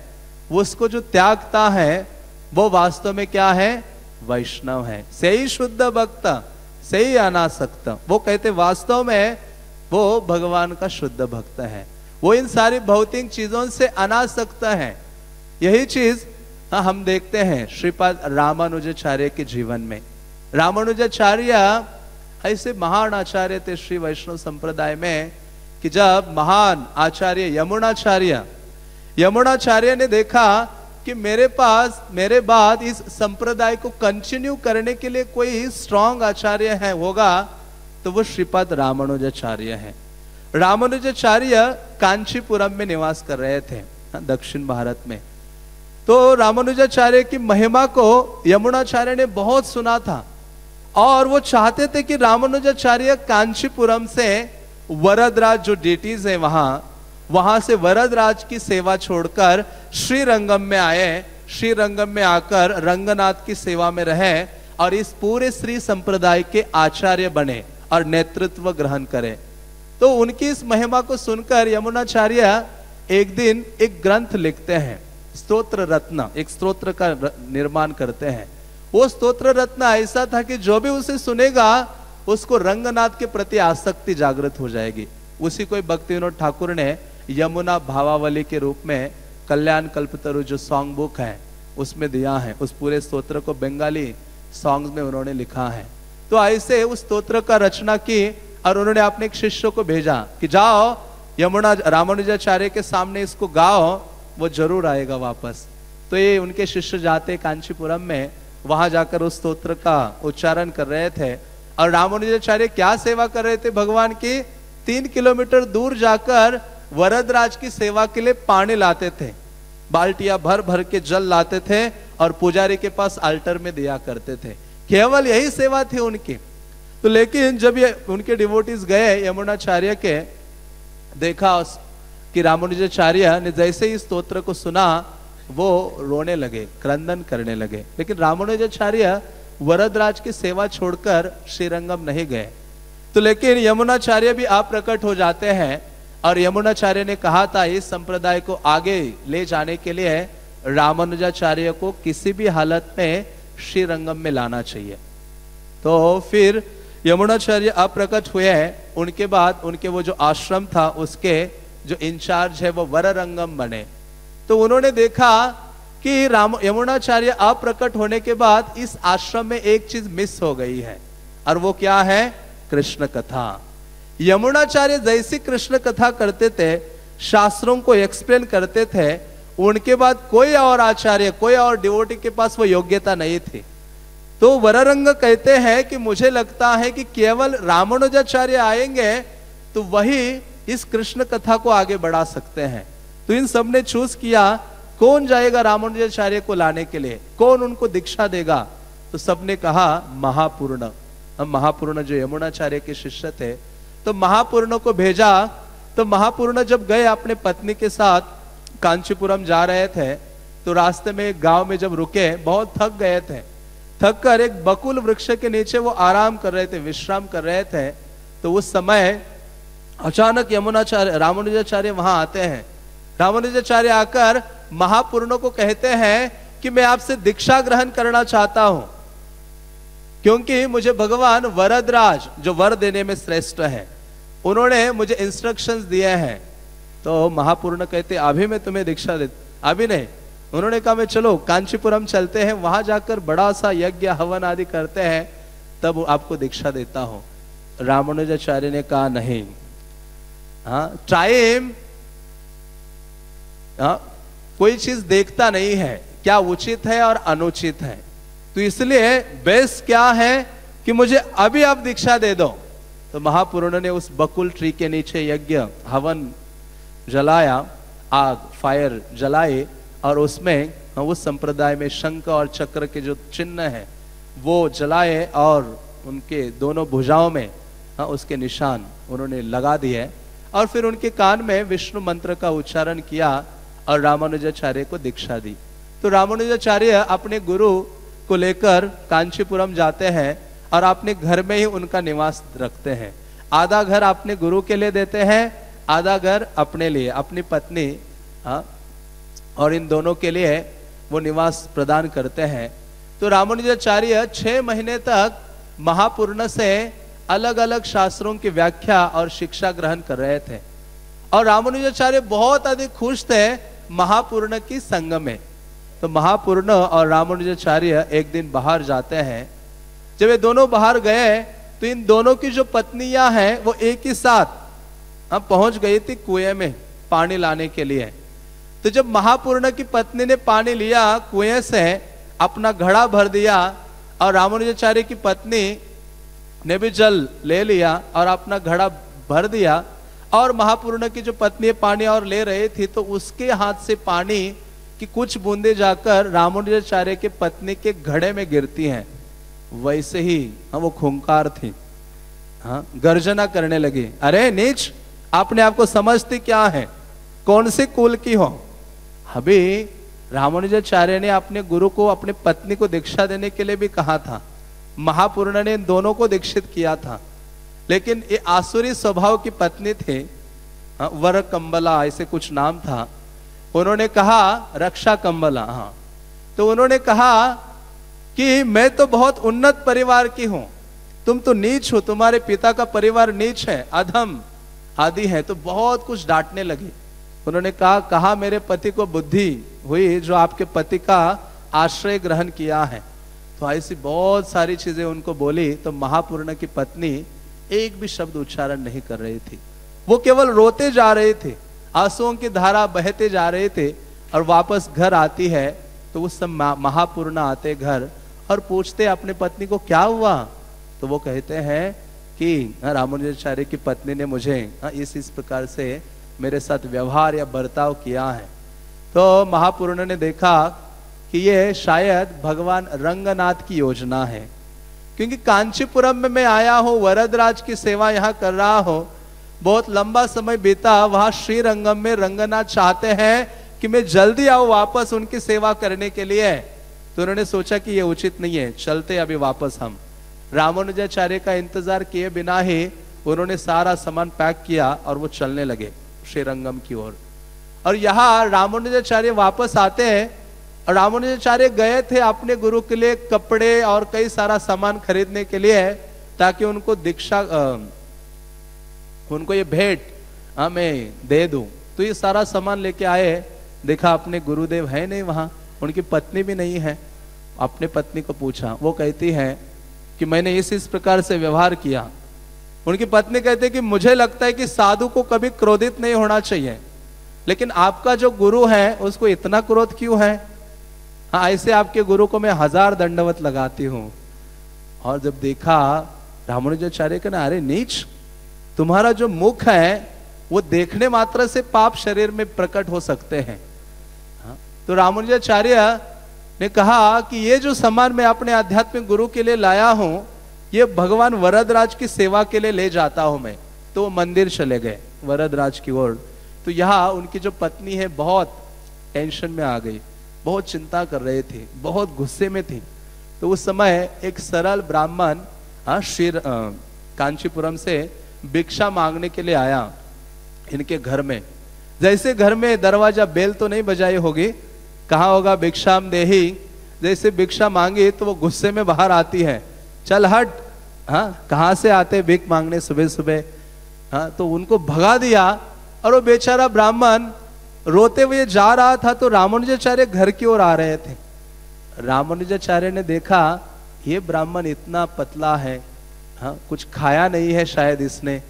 उसको जो त्यागता है वो वास्तव में क्या है? वैष्णव है। सही शुद्ध भक्त, सही अनासक्त। वो कहते वास्तव में वो भगवान का शुद्ध भक्त है, वो इन सारी भौतिक चीजों से अनासक्त है। यही चीज हम देखते हैं श्रीपाद रामानुजाचार्य के जीवन में। रामानुजाचार्य ऐसे महान आचार्य थे श्री वैष्णव संप्रदाय में कि जब महान आचार्य यमुनाचार्य ने देखा कि मेरे पास मेरे बाद इस संप्रदाय को कंटिन्यू करने के लिए कोई स्ट्रॉन्ग आचार्य है होगा, तो वो श्रीपाद रामानुजाचार्य है। रामानुजाचार्य कांचीपुरम में निवास कर रहे थे दक्षिण भारत में। तो रामानुजाचार्य की महिमा को यमुनाचार्य ने बहुत सुना था और वो चाहते थे कि रामानुजाचार्य कांचीपुरम से वरदराज जो डेटीज है वहां से वरदराज की सेवा छोड़कर श्रीरंगम में आए, श्रीरंगम में आकर रंगनाथ की सेवा में रहे और इस पूरे श्री संप्रदाय के आचार्य बने और नेतृत्व ग्रहण करें। तो उनकी इस महिमा को सुनकर यमुनाचार्य एक दिन एक ग्रंथ लिखते हैं, स्तोत्र रत्न, एक स्तोत्र का निर्माण करते हैं। वो स्तोत्र रत्न ऐसा था कि जो भी उसे सुनेगा उसको रंगनाथ के प्रति आसक्ति जागृत हो जाएगी। उसी को भक्ति विनोद ठाकुर ने यमुना भावावली के रूप में कल्याण कल्पतरु जो सॉन्ग बुक है उसमें दिया है। उस पूरे स्तोत्र को बंगाली सॉन्ग्स में उन्होंने लिखा है। तो ऐसे उस स्तोत्र का रचना की और उन्होंने अपने एक शिष्य को भेजा कि जाओ यमुना रामानुजाचार्य के सामने इसको गाओ, वो जरूर आएगा वापस। तो ये उनके शिष्य जाते कांचीपुरम में, वहां जाकर उस स्तोत्र का उच्चारण कर रहे थे और रामानुजाचार्य क्या सेवा कर रहे थे भगवान की? 3 किलोमीटर दूर जाकर वरदराज की सेवा के लिए पानी लाते थे, बाल्टियां भर भर के जल लाते थे और पुजारी के पास अल्टर में दिया करते थे। केवल यही सेवा थी उनकी। तो लेकिन जब ये उनके डिवोटीज गए यमुनाचार्य के, देखा कि रामानुजाचार्य ने जैसे ही स्तोत्र को सुना वो रोने लगे, क्रंदन करने लगे। लेकिन रामानुजाचार्य वरदराज की सेवा छोड़कर श्रीरंगम नहीं गए। तो लेकिन यमुनाचार्य भी अप्रकट हो जाते हैं और यमुनाचार्य ने कहा था इस संप्रदाय को आगे ले जाने के लिए रामानुजाचार्य को किसी भी हालत में श्रीरंगम में लाना चाहिए। तो फिर यमुनाचार्य अप्रकट हुए हैं। उनके बाद उनके वो जो आश्रम था उसके जो इंचार्ज है वो वररंगम बने। तो उन्होंने देखा कि यमुनाचार्य अप्रकट होने के बाद इस आश्रम में एक चीज मिस हो गई है और वो क्या है? कृष्ण कथा। यमुनाचार्य जैसी कृष्ण कथा करते थे, शास्त्रों को एक्सप्लेन करते थे, उनके बाद कोई और आचार्य, कोई और डिवोटी के पास वो योग्यता नहीं थी। तो वररंग कहते हैं कि मुझे लगता है कि केवल रामानुजाचार्य आएंगे तो वही इस कृष्ण कथा को आगे बढ़ा सकते हैं। तो इन सब ने चूज किया कौन जाएगा रामानुजाचार्य को लाने के लिए, कौन उनको दीक्षा देगा। तो सबने कहा महापूर्ण। हम महापूर्ण जो यमुनाचार्य के शिष्य थे, तो महापूर्ण को भेजा। तो महापूर्ण जब गए अपने पत्नी के साथ कांचीपुरम जा रहे थे, तो रास्ते में एक गांव में जब रुके, बहुत थक गए थे, थक कर एक बकुल वृक्ष के नीचे वो आराम कर रहे थे, विश्राम कर रहे थे। तो उस समय अचानक यमुनाचार्य रामानुजाचार्य वहां आते हैं। रामानुजाचार्य आकर महापूर्ण को कहते हैं कि मैं आपसे दीक्षा ग्रहण करना चाहता हूं, क्योंकि मुझे भगवान वरदराज जो वर देने में श्रेष्ठ है, उन्होंने मुझे इंस्ट्रक्शंस दिए हैं। तो महापूर्ण कहते अभी मैं तुम्हें दीक्षा दे, अभी नहीं। उन्होंने कहा मैं चलो कांचीपुरम चलते हैं, वहां जाकर बड़ा सा यज्ञ हवन आदि करते हैं, तब आपको दीक्षा देता हूं। रामानुजाचार्य ने कहा नहीं, टाइम कोई चीज देखता नहीं है, क्या उचित है और अनुचित है। तो इसलिए बेस्ट क्या है कि मुझे अभी आप दीक्षा दे दो। तो महापूर्ण ने उस बकुल ट्री के नीचे यज्ञ हवन जलाया, आग फायर जलाए, और उसमें उस संप्रदाय में शंख और चक्र के जो चिन्ह है वो जलाए, और उनके दोनों भुजाओं में उसके निशान उन्होंने लगा दिए, और फिर उनके कान में विष्णु मंत्र का उच्चारण किया और रामानुजाचार्य को दीक्षा दी। तो रामानुजाचार्य अपने गुरु को लेकर कांचीपुरम जाते हैं और अपने घर में ही उनका निवास रखते हैं। आधा घर अपने गुरु के लिए देते हैं, आधा घर अपने लिए, अपनी पत्नी और इन दोनों के लिए वो निवास प्रदान करते हैं। तो रामानुजाचार्य 6 महीने तक महापूर्ण से अलग अलग शास्त्रों की व्याख्या और शिक्षा ग्रहण कर रहे थे, और रामानुजाचार्य बहुत अधिक खुश थे महापूर्ण की संग में। तो महापूर्ण और रामानुजाचार्य एक दिन बाहर जाते हैं। जब ये दोनों बाहर गए तो इन दोनों की जो पत्नियां हैं वो एक ही साथ पहुंच गई थी कुएं में पानी लाने के लिए। तो जब महापूर्ण की पत्नी ने पानी लिया कुएं से, अपना घड़ा भर दिया, और रामानुजाचार्य की पत्नी ने भी जल ले लिया और अपना घड़ा भर दिया, और महापूर्ण की जो पत्नी पानी और ले रही थी, तो उसके हाथ से पानी की कुछ बूंदे जाकर रामानुजाचार्य के पत्नी के घड़े में गिरती हैं। वैसे ही वो खूंखार थी, गर्जना करने लगी, अरे नीच, आपने आपको समझती क्या है, कौन से कुल की हो। अभी रामानुजाचार्य ने अपने गुरु को अपने पत्नी को दीक्षा देने के लिए भी कहा था, महापूर्ण ने इन दोनों को दीक्षित किया था, लेकिन ये आसुरी स्वभाव की पत्नी थे, वर कंबला ऐसे कुछ नाम था। उन्होंने कहा रक्षा कंबला, तो उन्होंने कहा कि मैं तो बहुत उन्नत परिवार की हूं, तुम तो नीच हो, तुम्हारे पिता का परिवार नीच है, अधम आदि है। तो बहुत कुछ डांटने लगी। उन्होंने कहा मेरे पति को बुद्धि हुई जो आपके पति का आश्रय ग्रहण किया है। तो ऐसी बहुत सारी चीजें उनको बोली। तो महापूर्ण की पत्नी एक भी शब्द उच्चारण नहीं कर रही थी, वो केवल रोते जा रहे थे, आंसुओं की धारा बहते जा रहे थे। और वापस घर आती है तो उस समय महापूर्ण आते घर और पूछते अपने पत्नी को क्या हुआ। तो वो कहते हैं कि रामानुजाचार्य की पत्नी ने मुझे इस प्रकार से मेरे साथ व्यवहार या बर्ताव किया है। तो महापूर्ण ने देखा कि ये शायद भगवान रंगनाथ की योजना है, क्योंकि कांचीपुरम में मैं आया हूं, वरदराज की सेवा यहाँ कर रहा हूं, बहुत लंबा समय बीता, वहां श्रीरंगम में रंगनाथ चाहते हैं कि मैं जल्दी आऊं वापस उनकी सेवा करने के लिए। तो उन्होंने सोचा कि ये उचित नहीं है, चलते अभी वापस हम। रामानुजाचार्य का इंतजार किए बिना ही उन्होंने सारा सामान पैक किया और वो चलने लगे श्रीरंगम की ओर। और यहाँ रामानुजाचार्य वापस आते हैं, और रामानुजाचार्य गए थे अपने गुरु के लिए कपड़े और कई सारा सामान खरीदने के लिए, ताकि उनको दीक्षा उनको ये भेंट मैं दे दूं। तो ये सारा सामान लेके आए, देखा अपने गुरुदेव है नहीं वहां, उनकी पत्नी भी नहीं है। अपने पत्नी को पूछा, वो कहती है कि मैंने इस प्रकार से व्यवहार किया। उनकी पत्नी कहती है कि मुझे लगता है कि साधु को कभी क्रोधित नहीं होना चाहिए, लेकिन आपका जो गुरु है उसको इतना क्रोध क्यों है? हाँ, ऐसे आपके गुरु को मैं 1000 दंडवत लगाती हूं। और जब देखा रामानुजाचार्य का ना, अरे नीच, तुम्हारा जो मुख है वो देखने मात्र से पाप शरीर में प्रकट हो सकते हैं। हाँ? तो रामानुजाचार्य ने कहा कि ये जो सामान मैं अपने आध्यात्मिक गुरु के लिए लाया हूं, ये भगवान वरदराज की सेवा के लिए ले जाता हूं मैं। तो वो मंदिर चले गए वरदराज की ओर। तो यहाँ उनकी जो पत्नी है बहुत टेंशन में आ गई, बहुत चिंता कर रहे थे, बहुत गुस्से में थी। तो उस समय एक सरल ब्राह्मण कांचीपुरम से भिक्षा मांगने के लिए आया इनके घर में। जैसे घर में दरवाजा बेल तो नहीं बजाई होगी, कहा होगा भिक्षाम देही। जैसे भिक्षा मांगी तो वो गुस्से में बाहर आती है, चल हट, हाँ कहां से आते भीख मांगने सुबह सुबह। हाँ, तो उनको भगा दिया और वो बेचारा ब्राह्मण रोते हुए जा रहा था। तो रामानुजाचार्य घर की ओर आ रहे थे। रामानुजाचार्य ने देखा ये ब्राह्मण इतना पतला है, हाँ कुछ खाया नहीं है शायद इसने,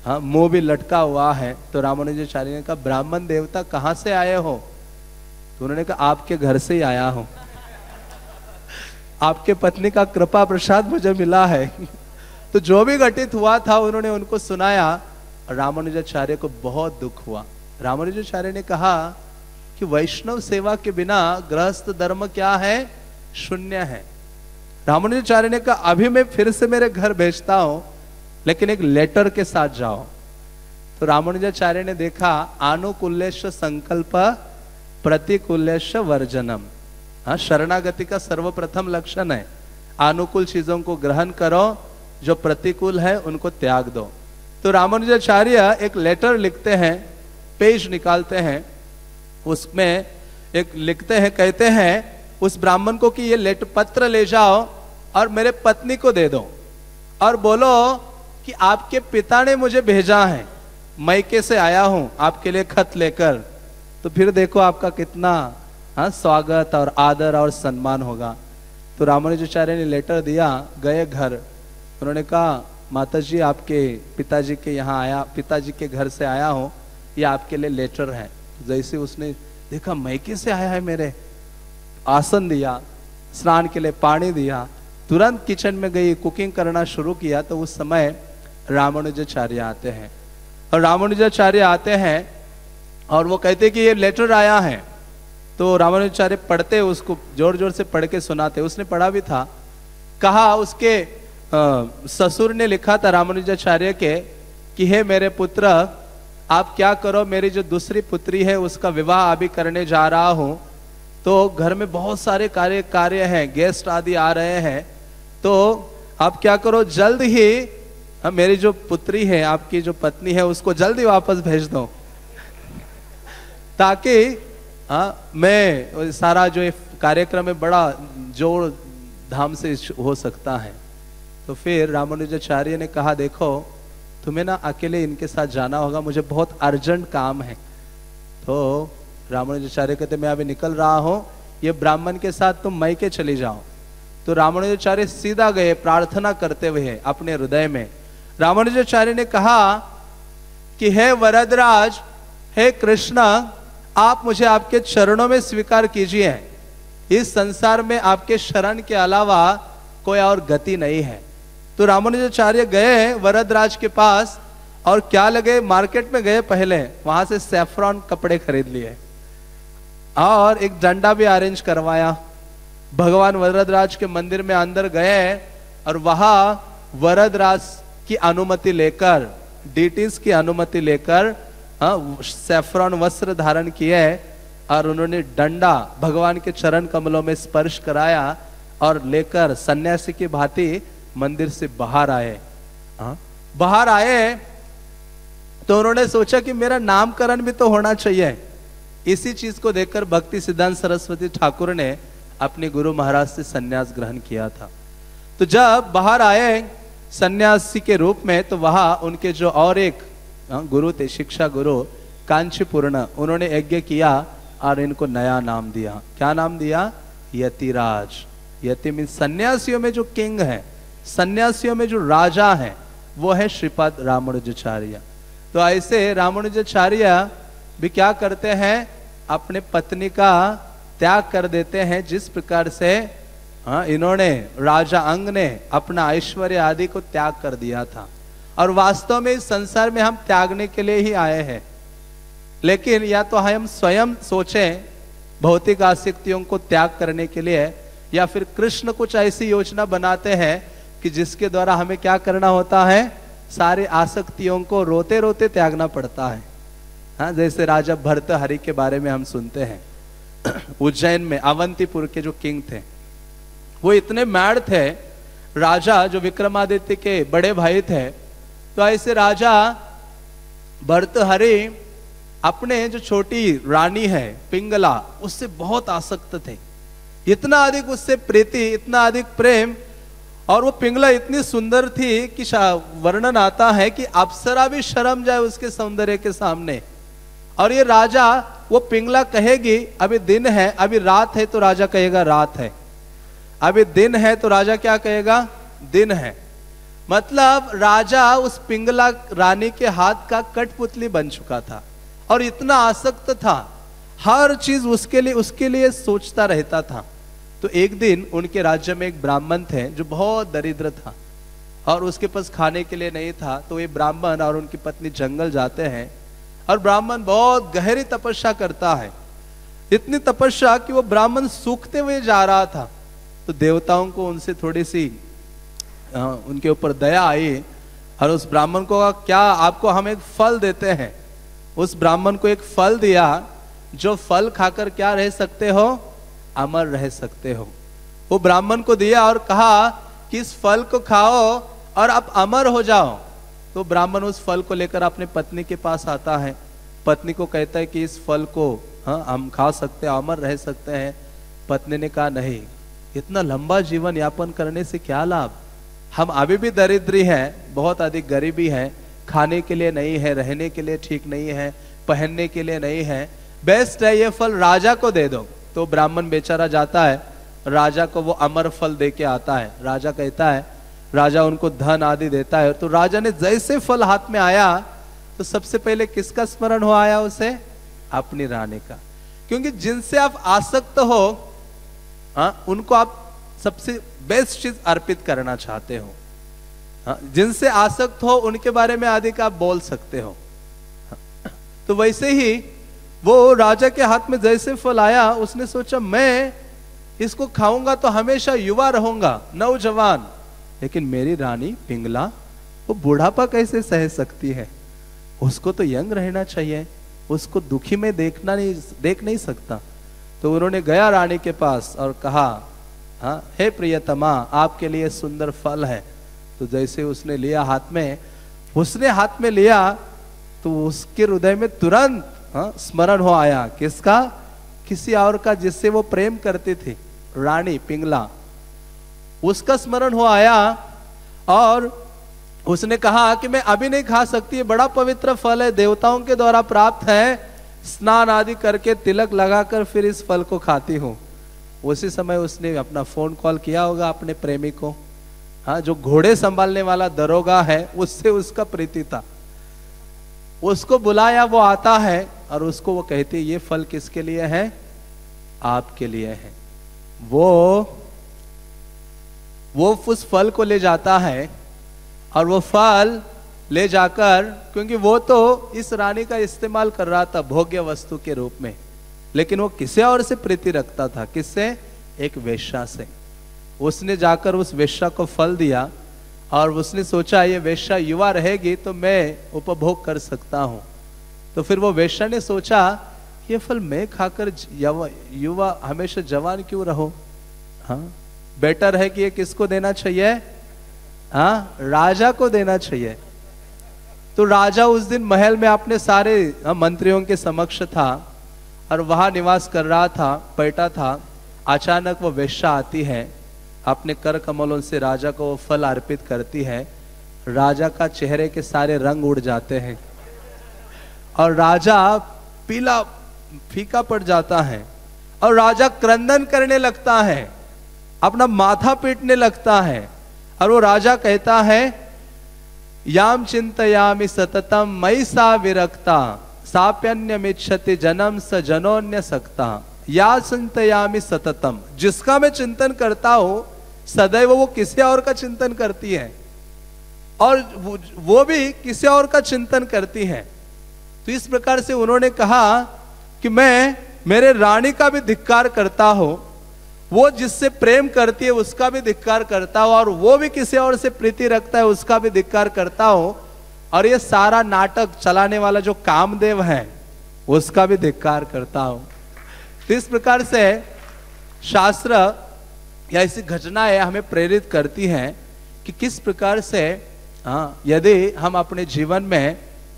हाँ मुंह भी लटका हुआ है। तो रामानुजाचार्य ने कहा, ब्राह्मण देवता कहां से आए हो? तो उन्होंने कहा, आपके घर से ही आया हूं, आपके पत्नी का कृपा प्रसाद मुझे मिला है। तो जो भी घटित हुआ था उन्होंने उनको सुनाया। रामानुजाचार्य को बहुत दुख हुआ। रामानुजाचार्य ने कहा कि वैष्णव सेवा के बिना गृहस्थ धर्म क्या है? शून्य है। रामानुजाचार्य ने कहा, अभी मैं फिर से मेरे घर भेजता हूं, लेकिन एक लेटर के साथ जाओ। तो रामानुजाचार्य ने देखा, आनुकूल्यश संकल्प प्रतिकूल्यश वर्जनम। हाँ, शरणागति का सर्वप्रथम लक्षण है अनुकूल चीजों को ग्रहण करो, जो प्रतिकूल है उनको त्याग दो। तो रामानुजाचार्य एक लेटर लिखते हैं, पेज निकालते हैं, उसमें एक लिखते हैं, कहते हैं उस ब्राह्मण को कि ये लेटर पत्र ले जाओ और मेरे पत्नी को दे दो और बोलो कि आपके पिता ने मुझे भेजा है, मैके से आया हूं आपके लिए खत लेकर। तो फिर देखो आपका कितना स्वागत और आदर और सम्मान होगा। तो रामानुजाचार्य ने लेटर दिया, गए घर। उन्होंने कहा, माताजी आपके पिताजी के यहाँ आया, पिताजी के घर से आया हूं, ये आपके लिए लेटर है। जैसे उसने देखा मैके से आया है, मेरे आसन दिया, स्नान के लिए पानी दिया, तुरंत किचन में गई, कुकिंग करना शुरू किया। तो उस समय रामानुजाचार्य आते हैं और रामानुजाचार्य आते हैं और वो कहते कि ये लेटर आया है। तो रामानुजाचार्य पढ़ते, उसको जोर जोर से पढ़ के सुनाते। उसने पढ़ा भी था। कहा उसके ससुर ने लिखा था रामानुजाचार्य के कि हे मेरे पुत्र, आप क्या करो, मेरी जो दूसरी पुत्री है उसका विवाह अभी करने जा रहा हूं, तो घर में बहुत सारे कार्य हैं, गेस्ट आदि आ रहे हैं, तो आप क्या करो, जल्द ही मेरी जो पुत्री है, आपकी जो पत्नी है, उसको जल्दी वापस भेज दो, ताकि मैं सारा जो कार्यक्रम है बड़ा जोर धाम से हो सकता है। तो फिर रामानुजाचार्य ने कहा, देखो तुम्हें ना अकेले इनके साथ जाना होगा, मुझे बहुत अर्जेंट काम है। तो रामानुजाचार्य कहते, मैं अभी निकल रहा हूं, ये ब्राह्मण के साथ तुम मैके चली जाओ। तो रामानुजाचार्य सीधा गए प्रार्थना करते हुए अपने हृदय में। रामानुजाचार्य ने कहा कि हे वरदराज, हे कृष्ण, आप मुझे आपके चरणों में स्वीकार कीजिए। इस संसार में आपके शरण के अलावा कोई और गति नहीं है। तो रामानुजाचार्य गए वरदराज के पास और क्या लगे, मार्केट में गए, पहले वहां से सैफरॉन कपड़े खरीद लिए और एक डंडा भी अरेंज करवाया। भगवान वरदराज के मंदिर में अंदर गए और वहां वरदराज की अनुमति लेकर, डीटीज की अनुमति लेकर सैफरॉन वस्त्र धारण किए और उन्होंने डंडा भगवान के चरण कमलों में स्पर्श कराया और लेकर सन्यासी की भांति मंदिर से बाहर आए। बाहर आए तो उन्होंने सोचा कि मेरा नामकरण भी तो होना चाहिए। इसी चीज को देखकर भक्ति सिद्धांत सरस्वती ठाकुर ने अपने गुरु महाराज से सन्यास ग्रहण किया था। तो जब बाहर आए सन्यासी के रूप में, तो वहां उनके जो और एक गुरु थे, शिक्षा गुरु कांचीपूर्ण, उन्होंने यज्ञ किया और इनको नया नाम दिया। क्या नाम दिया? यतिराज। यति मीन सन्यासियों में जो किंग है, सन्यासियों में जो राजा है, वो है श्रीपाद रामानुजाचार्य। तो ऐसे रामानुजाचार्य भी क्या करते हैं, अपने पत्नी का त्याग कर देते हैं। जिस प्रकार से इन्होंने, राजा अंग ने अपना ऐश्वर्य आदि को त्याग कर दिया था। और वास्तव में इस संसार में हम त्यागने के लिए ही आए हैं, लेकिन या तो हम स्वयं सोचें भौतिक आसक्तियों को त्याग करने के लिए, या फिर कृष्ण कुछ ऐसी योजना बनाते हैं कि जिसके द्वारा हमें क्या करना होता है, सारे आसक्तियों को रोते रोते त्यागना पड़ता है। हाँ, जैसे राजा भर्तहरि के बारे में हम सुनते हैं। उज्जैन में अवंतीपुर के जो किंग थे, वो इतने मैड थे, राजा जो विक्रमादित्य के बड़े भाई थे। तो ऐसे राजा भर्तहरि अपने जो छोटी रानी है पिंगला, उससे बहुत आसक्त थे। इतना अधिक उससे प्रीति, इतना अधिक प्रेम। और वो पिंगला इतनी सुंदर थी कि वर्णन आता है कि अप्सरा भी शर्म जाए उसके सौंदर्य के सामने। और ये राजा, वो पिंगला कहेगी अभी दिन है, अभी रात है, तो राजा कहेगा रात है। अभी दिन है तो राजा क्या कहेगा, दिन है। मतलब राजा उस पिंगला रानी के हाथ का कठपुतली बन चुका था और इतना आसक्त था, हर चीज उसके लिए सोचता रहता था। तो एक दिन उनके राज्य में एक ब्राह्मण थे जो बहुत दरिद्र था और उसके पास खाने के लिए नहीं था। तो ये ब्राह्मण और उनकी पत्नी जंगल जाते हैं और ब्राह्मण बहुत गहरी तपस्या करता है, इतनी तपस्या कि वो ब्राह्मण सूखते हुए जा रहा था। तो देवताओं को उनसे थोड़ी सी उनके ऊपर दया आई और उस ब्राह्मण को कहा, क्या आपको हम एक फल देते हैं। उस ब्राह्मण को एक फल दिया, जो फल खाकर क्या रह सकते हो, अमर रह सकते हो। वो ब्राह्मण को दिया और कहा कि इस फल को खाओ और आप अमर हो जाओ। तो ब्राह्मण उस फल को लेकर अपने पत्नी के पास आता है, पत्नी को कहता है कि इस फल को हम खा सकते हैं, अमर रह सकते हैं। पत्नी ने कहा नहीं, इतना लंबा जीवन यापन करने से क्या लाभ, हम अभी भी दरिद्री हैं, बहुत अधिक गरीबी है, खाने के लिए नहीं है, रहने के लिए ठीक नहीं है, पहनने के लिए नहीं है, बेस्ट है ये फल राजा को दे दो। तो ब्राह्मण बेचारा जाता है, राजा को वो अमर फल दे के आता है। राजा कहता है, राजा उनको धन आदि देता है। तो राजा ने जैसे फल हाथ में आया तो सबसे पहले किसका स्मरण हो आया उसे, अपनी रानी का। क्योंकि जिनसे आप आसक्त हो उनको आप सबसे बेस्ट चीज अर्पित करना चाहते हो। जिनसे आसक्त हो उनके बारे में आदि का आप बोल सकते हो। तो वैसे ही वो राजा के हाथ में जैसे फल आया, उसने सोचा मैं इसको खाऊंगा तो हमेशा युवा रहूंगा, नौजवान। लेकिन मेरी रानी पिंगला, वो बुढ़ापा कैसे सह सकती है, उसको तो यंग रहना चाहिए, उसको दुखी में देख नहीं सकता। तो उन्होंने गया रानी के पास और कहा, हाँ हे प्रियतमा, आपके लिए सुंदर फल है। तो जैसे उसने लिया हाथ में, उसने हाथ में लिया तो उसके हृदय में तुरंत स्मरण हो आया, किसका, किसी और का जिससे वो प्रेम करती थी, रानी पिंगला, उसका स्मरण हो आया। और उसने कहा कि मैं अभी नहीं खा सकती, ये बड़ा पवित्र फल है, देवताओं के द्वारा प्राप्त है, स्नान आदि करके तिलक लगाकर फिर इस फल को खाती हूँ। उसी समय उसने अपना फोन कॉल किया होगा अपने प्रेमी को, हाँ, जो घोड़े संभालने वाला दरोगा है, उससे उसका प्रीति था, उसको बुलाया, वो आता है और उसको वो कहती, ये फल किसके लिए है, आपके लिए है। वो उस फल को ले जाता है और वो फल ले जाकर, क्योंकि वो तो इस रानी का इस्तेमाल कर रहा था भोग्य वस्तु के रूप में, लेकिन वो किसी और से प्रीति रखता था, किससे, एक वेश्या से। उसने जाकर उस वेश्या को फल दिया और उसने सोचा ये वेश्या युवा रहेगी तो मैं उपभोग कर सकता हूं। तो फिर वो वेश्या ने सोचा, ये फल मैं खाकर युवा हमेशा जवान क्यों रहो, हाँ, बेटर है कि ये किसको देना चाहिए, हाँ, राजा को देना चाहिए। तो राजा उस दिन महल में अपने सारे मंत्रियों के समक्ष था और वहां निवास कर रहा था, बैठा था। अचानक वो वेश्या आती है, अपने कर कमलों से राजा को वो फल अर्पित करती है। राजा का चेहरे के सारे रंग उड़ जाते हैं और राजा पीला फीका पड़ जाता है और राजा क्रंदन करने लगता है, अपना माथा पीटने लगता है। और वो राजा कहता है, याम चिंतयामि सततम मयि सा विरक्ता साप्यन्यमिच्छति जनम स जनोन्य सकता या चिंतयामि सततम। जिसका मैं चिंतन करता हूं सदैव वो किसी और का चिंतन करती है और वो भी किसी और का चिंतन करती है। तो इस प्रकार से उन्होंने कहा कि मैं मेरे रानी का भी धिक्कार करता हूं, वो जिससे प्रेम करती है उसका भी धिक्कार करता हूं, और वो भी किसी और से प्रीति रखता है उसका भी धिक्कार करता हूं, और ये सारा नाटक चलाने वाला जो कामदेव है उसका भी धिक्कार करता हूं। तो इस प्रकार से शास्त्र या ऐसी घटनाएं हमें प्रेरित करती हैं कि किस प्रकार से यदि हम अपने जीवन में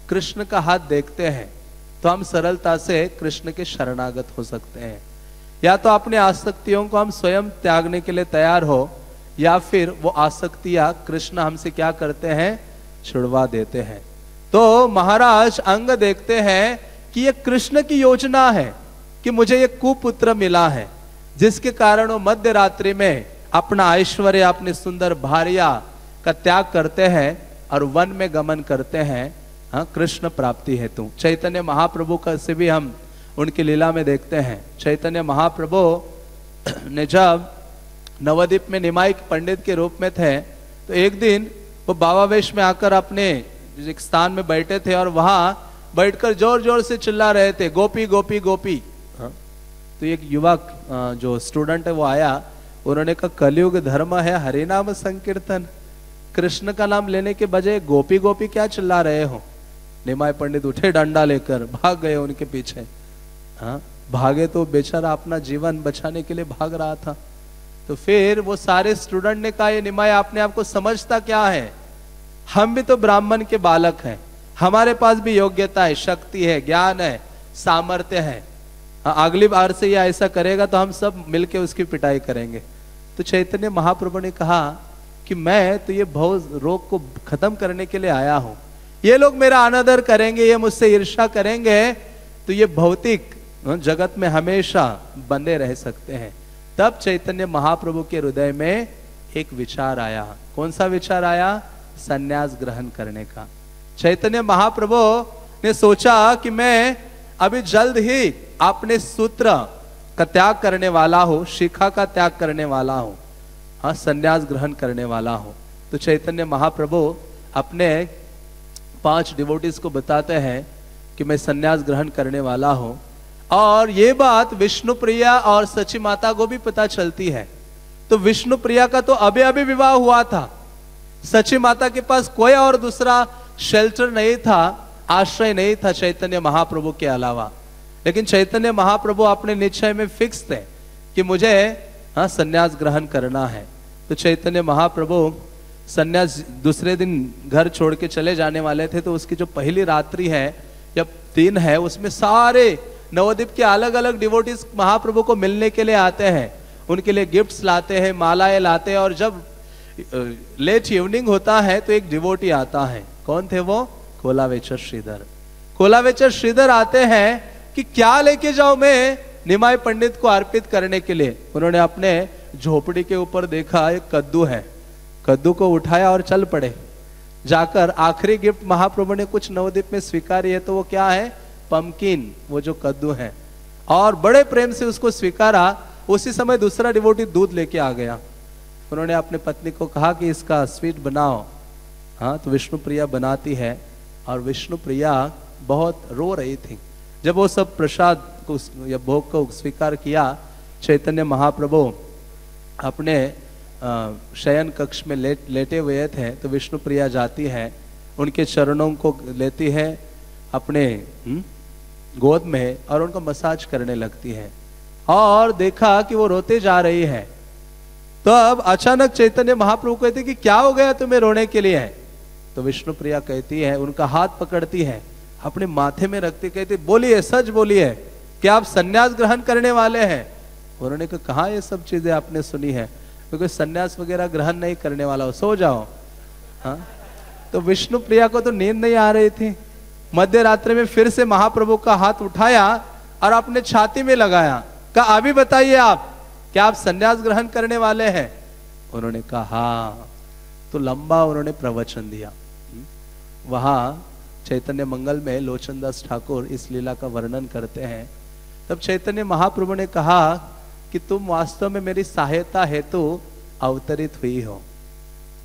कृष्ण का हाथ देखते हैं तो हम सरलता से कृष्ण के शरणागत हो सकते हैं। या तो अपने आसक्तियों को हम स्वयं त्यागने के लिए तैयार हो, या फिर वो आसक्तियां कृष्ण हमसे क्या करते हैं, छुड़वा देते हैं। तो महाराज अंग देखते हैं कि ये कृष्ण की योजना है कि मुझे ये कुपुत्र मिला है, जिसके कारण वो मध्य रात्रि में अपना ऐश्वर्य, अपनी सुंदर भार्या का त्याग करते हैं और वन में गमन करते हैं। हाँ, कृष्ण प्राप्ति हेतु। चैतन्य महाप्रभु का से भी हम उनकी लीला में देखते हैं। चैतन्य महाप्रभु ने जब नवद्वीप में निमाई पंडित के रूप में थे तो एक दिन वो बाबावेश में आकर अपने एक स्थान में बैठे थे और वहां बैठकर जोर जोर से चिल्ला रहे थे, गोपी गोपी गोपी। तो एक युवक जो स्टूडेंट है वो आया, उन्होंने कहा कलयुग धर्म है हरिनाम संकीर्तन, कृष्ण का नाम लेने के बजाय गोपी गोपी क्या चिल्ला रहे हो। निमाय पंडित उठे डंडा लेकर भाग गए उनके पीछे। हाँ, भागे तो बेचारा अपना जीवन बचाने के लिए भाग रहा था। तो फिर वो सारे स्टूडेंट ने कहा, ये निमाय आपने आपको समझता क्या है, हम भी तो ब्राह्मण के बालक हैं, हमारे पास भी योग्यता है, शक्ति है, ज्ञान है, सामर्थ्य है। अगली बार से ये ऐसा करेगा तो हम सब मिलके उसकी पिटाई करेंगे। तो चैतन्य महाप्रभु ने कहा कि मैं तो ये भव रोग को खत्म करने के लिए आया हूं, ये लोग मेरा अनादर करेंगे, ये मुझसे ईर्ष्या करेंगे तो ये भौतिक जगत में हमेशा बंधे रह सकते हैं। तब चैतन्य महाप्रभु के हृदय में एक विचार आया। कौन सा विचार आया? संन्यास ग्रहण करने का। चैतन्य महाप्रभु ने सोचा कि मैं अभी जल्द ही अपने सूत्र का त्याग करने वाला हूं, शिखा का त्याग करने वाला हूं, हाँ, संन्यास ग्रहण करने वाला हूं। तो चैतन्य महाप्रभु अपने 5 डिवोटीज को बताते हैं कि मैं संन्यास ग्रहण करने वाला हूं, और ये बात विष्णु प्रिया और सची माता को भी पता चलती है। तो विष्णु प्रिया का तो अभी अभी विवाह हुआ था, सची माता के पास कोई और दूसरा शेल्टर नहीं था, आश्रय नहीं था चैतन्य महाप्रभु के अलावा। लेकिन चैतन्य महाप्रभु अपने निश्चय में फिक्स थे कि मुझे संन्यास ग्रहण करना है। तो चैतन्य महाप्रभु संन्यास दूसरे दिन घर छोड़ के चले जाने वाले थे। तो उसकी जो पहली रात्रि है या दिन है, उसमें सारे नवद्वीप के अलग अलग डिवोटीज महाप्रभु को मिलने के लिए आते हैं, उनके लिए गिफ्ट्स लाते हैं, मालाएं लाते हैं। और जब लेट इवनिंग होता है तो एक डिवोटी आता है। कौन थे वो? कोलावेचर श्रीधर। कोलावेचर श्रीधर आते हैं कि क्या लेके जाओ मैं निमाय पंडित को अर्पित करने के लिए। उन्होंने अपने झोपड़ी के ऊपर देखा एक कद्दू है, कद्दू को उठाया और चल पड़े। जाकर आखिरी गिफ्ट महाप्रभु ने कुछ नवद्वीप में स्वीकारी है, तो वो क्या है? पम्पकिन, वो जो कद्दू है। और बड़े प्रेम से उसको स्वीकारा। उसी समय दूसरा डिवोटी दूध लेके आ गया। उन्होंने अपने पत्नी को कहा कि इसका स्वीट बनाओ। हाँ, तो विष्णु प्रिया बनाती है, और विष्णु प्रिया बहुत रो रही थी। जब वो सब प्रसाद को या भोग को स्वीकार किया, चैतन्य महाप्रभु अपने शयन कक्ष में लेटे हुए थे। तो विष्णु प्रिया जाती है, उनके चरणों को लेती है अपने गोद में और उनको मसाज करने लगती है। और देखा कि वो रोते जा रही है। तो अब अचानक चैतन्य महाप्रभु कहते कि क्या हो गया तुम्हें रोने के लिए? तो विष्णु प्रिया कहती है, उनका हाथ पकड़ती है, अपने माथे में रखती, कहती बोलिए, सच बोलिए, क्या आप संन्यास ग्रहण करने वाले हैं? उन्होंने कहा कहाँ ये सब चीजें आपने सुनी है, क्योंकि संन्यास वगैरह ग्रहण नहीं करने वाला हो, सो जाओ। हाँ, तो विष्णु प्रिया को तो नींद नहीं आ रही थी। मध्य रात्रि में फिर से महाप्रभु का हाथ उठाया और अपने छाती में लगाया, कहा अभी बताइए आप, क्या आप संन्यास ग्रहण करने वाले हैं? उन्होंने कहा हाँ। तो लंबा उन्होंने प्रवचन दिया। वहां चैतन्य मंगल में लोचनदास ठाकुर इस लीला का वर्णन करते हैं। तब चैतन्य महाप्रभु ने कहा कि तुम वास्तव में मेरी सहायता हेतु अवतरित हुई हो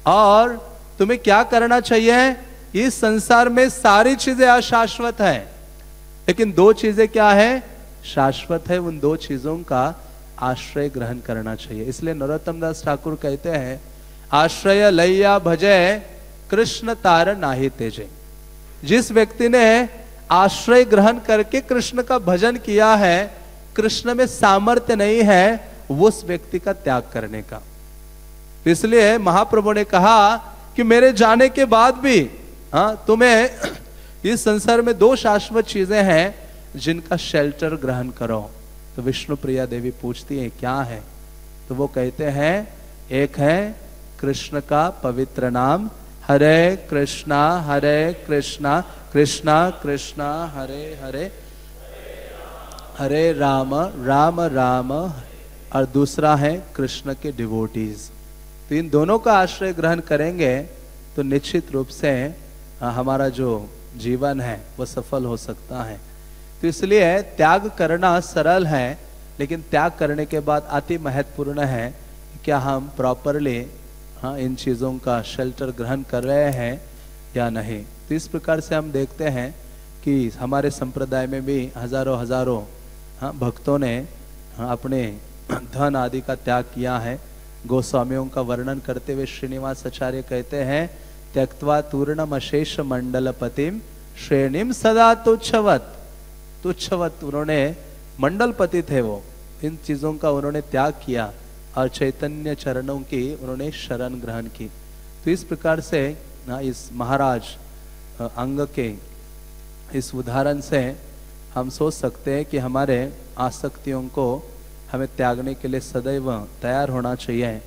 और तुम्हें क्या करना चाहिए। इस संसार में सारी चीजें अशाश्वत है, लेकिन दो चीजें क्या है, शाश्वत है। उन दो चीजों का आश्रय ग्रहण करना चाहिए। इसलिए नरोत्तम दास ठाकुर कहते हैं, आश्रय लैया भजय कृष्ण तार नाही तेजे। जिस व्यक्ति ने आश्रय ग्रहण करके कृष्ण का भजन किया है, कृष्ण में सामर्थ्य नहीं है उस व्यक्ति का त्याग करने का। इसलिए महाप्रभु ने कहा कि मेरे जाने के बाद भी तुम्हें इस संसार में दो शाश्वत चीजें हैं जिनका शेल्टर ग्रहण करो। तो विष्णु प्रिया देवी पूछती है क्या है, तो वो कहते हैं एक है कृष्ण का पवित्र नाम, हरे कृष्णा कृष्णा कृष्णा हरे हरे, हरे राम राम राम, और दूसरा है कृष्ण के डिवोटीज। तो इन दोनों का आश्रय ग्रहण करेंगे तो निश्चित रूप से हमारा जो जीवन है वो सफल हो सकता है। तो इसलिए त्याग करना सरल है, लेकिन त्याग करने के बाद अति महत्वपूर्ण है क्या हम प्रॉपरली इन चीज़ों का शेल्टर ग्रहण कर रहे हैं या नहीं। तो इस प्रकार से हम देखते हैं कि हमारे संप्रदाय में भी हजारों भक्तों ने अपने धन आदि का त्याग किया है। गोस्वामियों का वर्णन करते हुए श्रीनिवास आचार्य कहते हैं, त्यक्त्वा तूर्णम अशेष मंडलपतिम श्रेणीम सदा तुच्छवत। उन्होंने मंडलपति थे, वो इन चीजों का उन्होंने त्याग किया और चैतन्य चरणों की उन्होंने शरण ग्रहण की। तो इस प्रकार से इस महाराज अंग के इस उदाहरण से हम सोच सकते हैं कि हमारे आसक्तियों को हमें त्यागने के लिए सदैव तैयार होना चाहिए।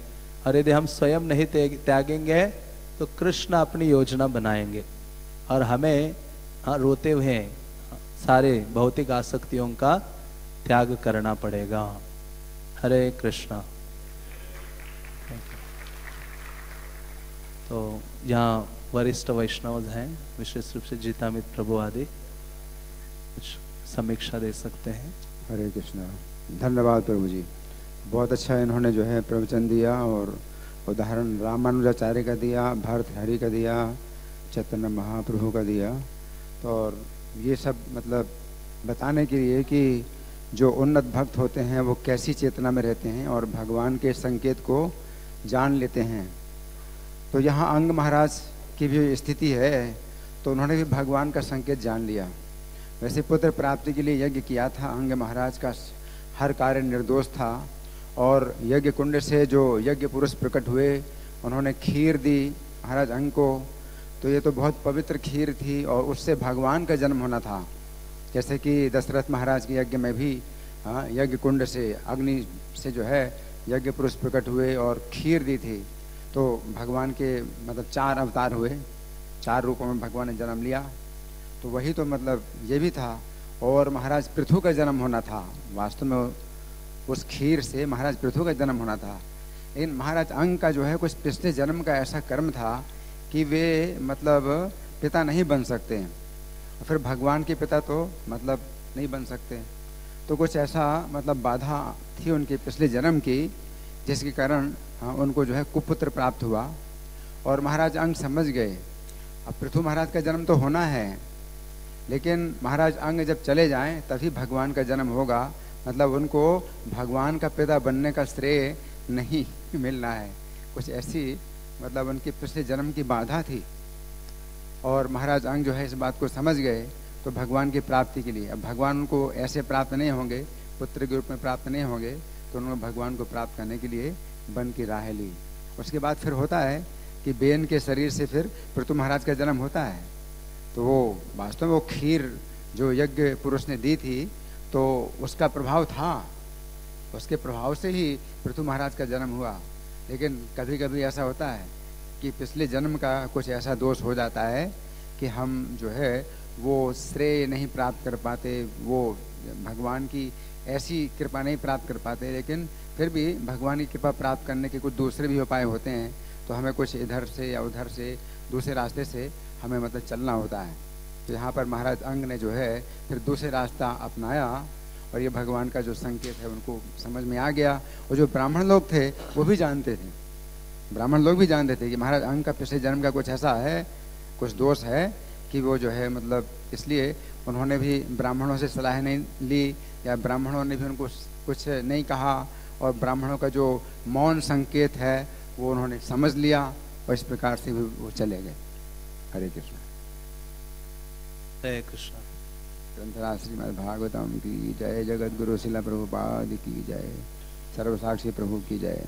और यदि हम स्वयं नहीं त्यागेंगे तो कृष्ण अपनी योजना बनाएंगे और हमें रोते हुए सारे भौतिक आसक्तियों का त्याग करना पड़ेगा। हरे कृष्णा। तो यहाँ वरिष्ठ वैष्णव हैं, विशेष रूप से जीतामित प्रभु आदि कुछ समीक्षा दे सकते हैं। हरे कृष्णा। धन्यवाद प्रभु जी, बहुत अच्छा इन्होंने जो है प्रवचन दिया और उदाहरण रामानुजाचार्य का दिया, भर्तृहरि का दिया, चैतन्य महाप्रभु का दिया। तो और ये सब मतलब बताने के लिए कि जो उन्नत भक्त होते हैं वो कैसी चेतना में रहते हैं और भगवान के संकेत को जान लेते हैं। तो यहाँ अंग महाराज की भी स्थिति है, तो उन्होंने भी भगवान का संकेत जान लिया। वैसे पुत्र प्राप्ति के लिए यज्ञ किया था, अंग महाराज का हर कार्य निर्दोष था और यज्ञ कुंड से जो यज्ञ पुरुष प्रकट हुए उन्होंने खीर दी महाराज अंग को। तो ये तो बहुत पवित्र खीर थी और उससे भगवान का जन्म होना था। जैसे कि दशरथ महाराज के यज्ञ में भी यज्ञ कुंड से अग्नि से जो है यज्ञ पुरुष प्रकट हुए और खीर दी थी। तो भगवान के मतलब 4 अवतार हुए, 4 रूपों में भगवान ने जन्म लिया। तो वही तो मतलब ये भी था। और महाराज पृथु का जन्म होना था, वास्तव में उस खीर से महाराज पृथु का जन्म होना था। लेकिन महाराज अंग का जो है कुछ पिछले जन्म का ऐसा कर्म था कि वे मतलब पिता नहीं बन सकते, फिर भगवान के पिता तो मतलब नहीं बन सकते। तो कुछ ऐसा मतलब बाधा थी उनके पिछले जन्म की, जिसके कारण उनको जो है कुपुत्र प्राप्त हुआ। और महाराज अंग समझ गए अब पृथु महाराज का जन्म तो होना है, लेकिन महाराज अंग जब चले जाएं तभी भगवान का जन्म होगा। मतलब उनको भगवान का पिता बनने का श्रेय नहीं मिलना है। कुछ ऐसी मतलब उनके पिछले जन्म की बाधा थी। और महाराज अंग जो है इस बात को समझ गए, तो भगवान की प्राप्ति के लिए, अब भगवान उनको ऐसे प्राप्त नहीं होंगे, पुत्र के रूप में प्राप्त नहीं होंगे, तो उन्होंने भगवान को प्राप्त करने के लिए वन की राह ली। उसके बाद फिर होता है कि बेन के शरीर से फिर पृथु महाराज का जन्म होता है। तो वो वास्तव में वो खीर जो यज्ञ पुरुष ने दी थी तो उसका प्रभाव था, उसके प्रभाव से ही पृथु महाराज का जन्म हुआ। लेकिन कभी कभी ऐसा होता है कि पिछले जन्म का कुछ ऐसा दोष हो जाता है कि हम जो है वो श्रेय नहीं प्राप्त कर पाते, वो भगवान की ऐसी कृपा नहीं प्राप्त कर पाते। लेकिन फिर भी भगवान की कृपा प्राप्त करने के कुछ दूसरे भी उपाय होते हैं, तो हमें कुछ इधर से या उधर से दूसरे रास्ते से हमें मतलब चलना होता है। तो यहाँ पर महाराज अंग ने जो है फिर दूसरे रास्ता अपनाया और ये भगवान का जो संकेत है उनको समझ में आ गया। और जो ब्राह्मण लोग थे वो भी जानते थे, ब्राह्मण लोग भी जानते थे कि महाराज अंग का पिछले जन्म का कुछ ऐसा है, कुछ दोष है कि वो जो है मतलब, इसलिए उन्होंने भी ब्राह्मणों से सलाह नहीं ली या ब्राह्मणों ने भी उनको कुछ नहीं कहा और ब्राह्मणों का जो मौन संकेत है वो उन्होंने समझ लिया और इस प्रकार से भी वो चले गए। हरे कृष्ण। हरे कृष्ण। ग्रंथराज श्रीमद् भागवतम की जय, जगत गुरु शिला प्रभुपाद की जय, सर्वसाक्षी प्रभु की जय।